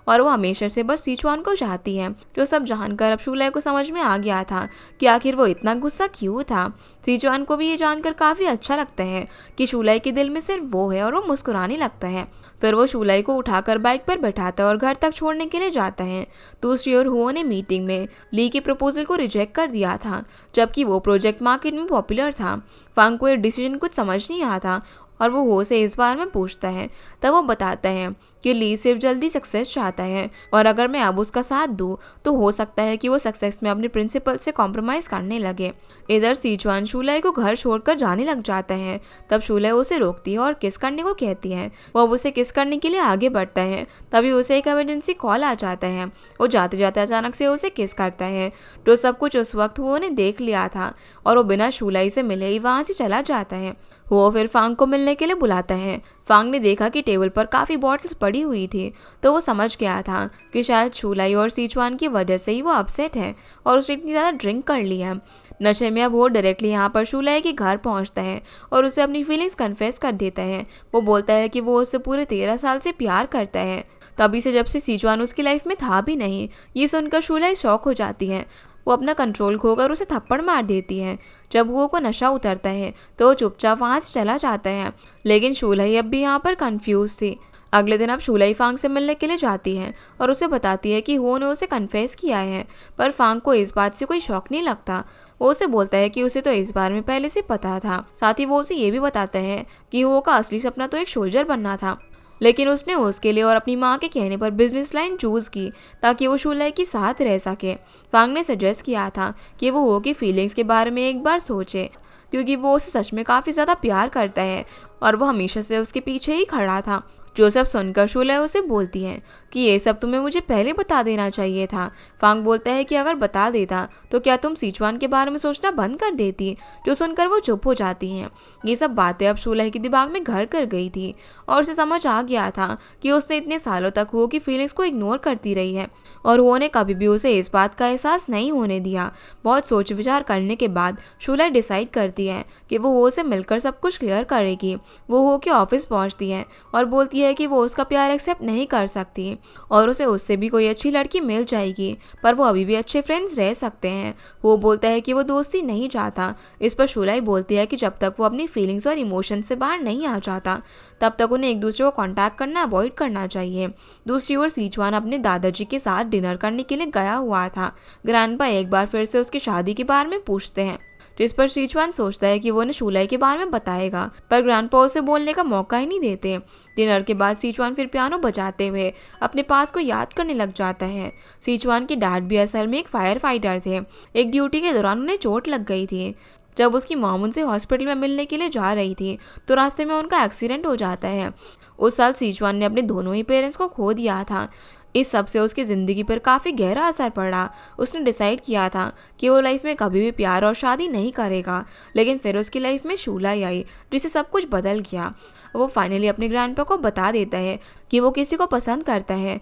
और वो हमेशा से बस सिचुआन को चाहती है। जो सब जानकर अब शूलाई को समझ में आ गया था कि आखिर वो इतना गुस्सा क्यों था। सिचुआन को भी ये जानकर काफ़ी अच्छा लगता है कि शूलाई के दिल में सिर्फ वो है और वो मुस्कुराने लगता है। फिर वो शूलाई को उठाकर बाइक पर बैठाता है और घर तक छोड़ने के लिए जाता है। दूसरी ओर हुओ ने मीटिंग में ली के प्रपोजल को रिजेक्ट कर दिया था, जबकि वो प्रोजेक्ट मार्केट में पॉपुलर था। फांग को ये डिसीजन कुछ समझ नहीं आता और वो हो से इस बारे में पूछता है। तब वो बताता है कि ली सिर्फ जल्दी सक्सेस चाहता है और अगर मैं अब उसका साथ दूँ तो हो सकता है कि वो सक्सेस में अपने प्रिंसिपल से कॉम्प्रोमाइज़ करने लगे। इधर सिचुआन शूलाई को घर छोड़कर जाने लग जाता है। तब शूलाई उसे रोकती है और किस करने को कहती है। वो अब उसे किस करने के लिए आगे बढ़ता है, तभी उसे एक इमरजेंसी कॉल आ जाता है। वो जाते जाते अचानक से उसे किस करता है। तो सब कुछ उस वक्त वो ने देख लिया था और वो बिना शूलाई से मिले ही वहाँ से चला जाता है। वो फिर फांग को मिलने के लिए बुलाता है। फांग ने देखा कि टेबल पर काफ़ी बॉटल्स पड़ी हुई थी, तो वो समझ गया था कि शायद शूलाई और सिचुआन की वजह से ही वो अपसेट है और उसने इतनी ज़्यादा ड्रिंक कर ली है। नशे में अब वो डायरेक्टली यहाँ पर शूलाई के घर पहुँचता है और उसे अपनी फीलिंग्स कन्फेस कर देता है। वो बोलता है कि वो उससे पूरे 13 साल से प्यार करता है, तभी से जब से सिचुआन उसकी लाइफ में था भी नहीं। ये सुनकर शूलाई शॉक हो जाती है। वो अपना कंट्रोल खोकर उसे थप्पड़ मार देती है। जब हुओ को नशा उतरता है तो वो चुपचाप वहाँ से चला जाता है, लेकिन शूलाई अब भी यहाँ पर कंफ्यूज थी। अगले दिन अब शूलाई फांग से मिलने के लिए जाती है और उसे बताती है कि हुओ ने उसे कन्फेस किया है, पर फांग को इस बात से कोई शौक नहीं लगता। वो उसे बोलता है कि उसे तो इस बारे में पहले से पता था। साथ ही वो उसे ये भी बताता है कि हुओ का असली सपना तो एक सोल्जर बनना था, लेकिन उसने उसके लिए और अपनी माँ के कहने पर बिजनेस लाइन चूज़ की ताकि वो शूलाई के साथ रह सके। फांग ने सजेस्ट किया था कि वो हुओ की फीलिंग्स के बारे में एक बार सोचे, क्योंकि वो उसे सच में काफ़ी ज़्यादा प्यार करता है और वो हमेशा से उसके पीछे ही खड़ा था। जो सब सुनकर शूलाई उसे बोलती है कि ये सब तुम्हें मुझे पहले बता देना चाहिए था। फांग बोलता है कि अगर बता देता तो क्या तुम सिचुआन के बारे में सोचना बंद कर देती। जो सुनकर वो चुप हो जाती हैं। ये सब बातें अब शूलाई के दिमाग में घर कर गई थी और उसे समझ आ गया था कि उसने इतने सालों तक हुओ की फीलिंग्स को इग्नोर करती रही है और हुओ ने कभी भी उसे इस बात का एहसास नहीं होने दिया। बहुत सोच विचार करने के बाद शूलाई डिसाइड करती है कि वो हुओ से मिलकर सब कुछ क्लियर करेगी। वो हुओ के ऑफिस पहुँचती है और बोलती है है कि वो उसका प्यार एक्सेप्ट नहीं कर सकती और उसे उससे भी कोई अच्छी लड़की मिल जाएगी, पर वो अभी भी अच्छे फ्रेंड्स रह सकते हैं। वो बोलता है कि वो दोस्ती नहीं चाहता। इस पर शूलाई बोलती है कि जब तक वो अपनी फीलिंग्स और इमोशन से बाहर नहीं आ जाता तब तक उन्हें एक दूसरे को कांटेक्ट करना अवॉइड करना चाहिए। दूसरी ओर सीचुआन अपने दादाजी के साथ डिनर करने के लिए गया हुआ था। ग्रैंडपा एक बार फिर से उसकी शादी के बारे में पूछते हैं, जिस पर सीचुआन सोचता है कि वो उन्हें शूलाई के बारे में बताएगा, पर ग्रैंडपा उसे बोलने का मौका ही नहीं देते। डिनर के बाद सीचुआन फिर पियानो बजाते हुए अपने पास को याद करने लग जाता है। सीचुआन के डैड भी असल में एक फायर फाइटर थे। एक ड्यूटी के दौरान उन्हें चोट लग गई थी। जब उसकी मॉम उनसे हॉस्पिटल में मिलने के लिए जा रही थी तो रास्ते में उनका एक्सीडेंट हो जाता है। उस साल सीचुआन ने अपने दोनों ही पेरेंट्स को खो दिया था। इस सब से उसकी ज़िंदगी पर काफ़ी गहरा असर पड़ा। उसने डिसाइड किया था कि वो लाइफ में कभी भी प्यार और शादी नहीं करेगा, लेकिन फिर उसकी लाइफ में शूलाई आई जिससे सब कुछ बदल गया। वो फाइनली अपने ग्रैंडपा को बता देता है कि वो किसी को पसंद करता है,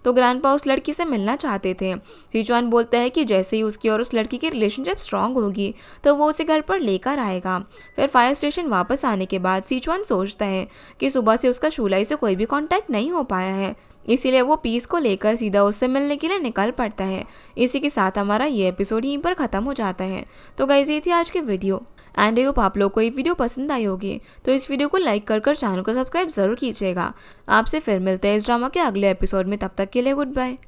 तो ग्रैंडपा उस लड़की से मिलना चाहते थे। सीचुआन बोलता है कि जैसे ही उसकी और उस लड़की की रिलेशनशिप स्ट्रांग होगी तो वो उसे घर पर लेकर आएगा। फिर फायर स्टेशन वापस आने के बाद सीचुआन सोचता है कि सुबह से उसका शूलाई से कोई भी कांटेक्ट नहीं हो पाया है, इसीलिए वो पीस को लेकर सीधा उससे मिलने के लिए निकल पड़ता है। इसी के साथ हमारा ये एपिसोड यहीं पर ख़त्म हो जाता है। तो गाइस, ये थी आज की वीडियो एंड आई होप आप लोग को ये वीडियो पसंद आई होगी। तो इस वीडियो को लाइक कर चैनल को सब्सक्राइब जरूर कीजिएगा। आपसे फिर मिलते हैं इस ड्रामा के अगले एपिसोड में। तब तक के लिए गुड बाय।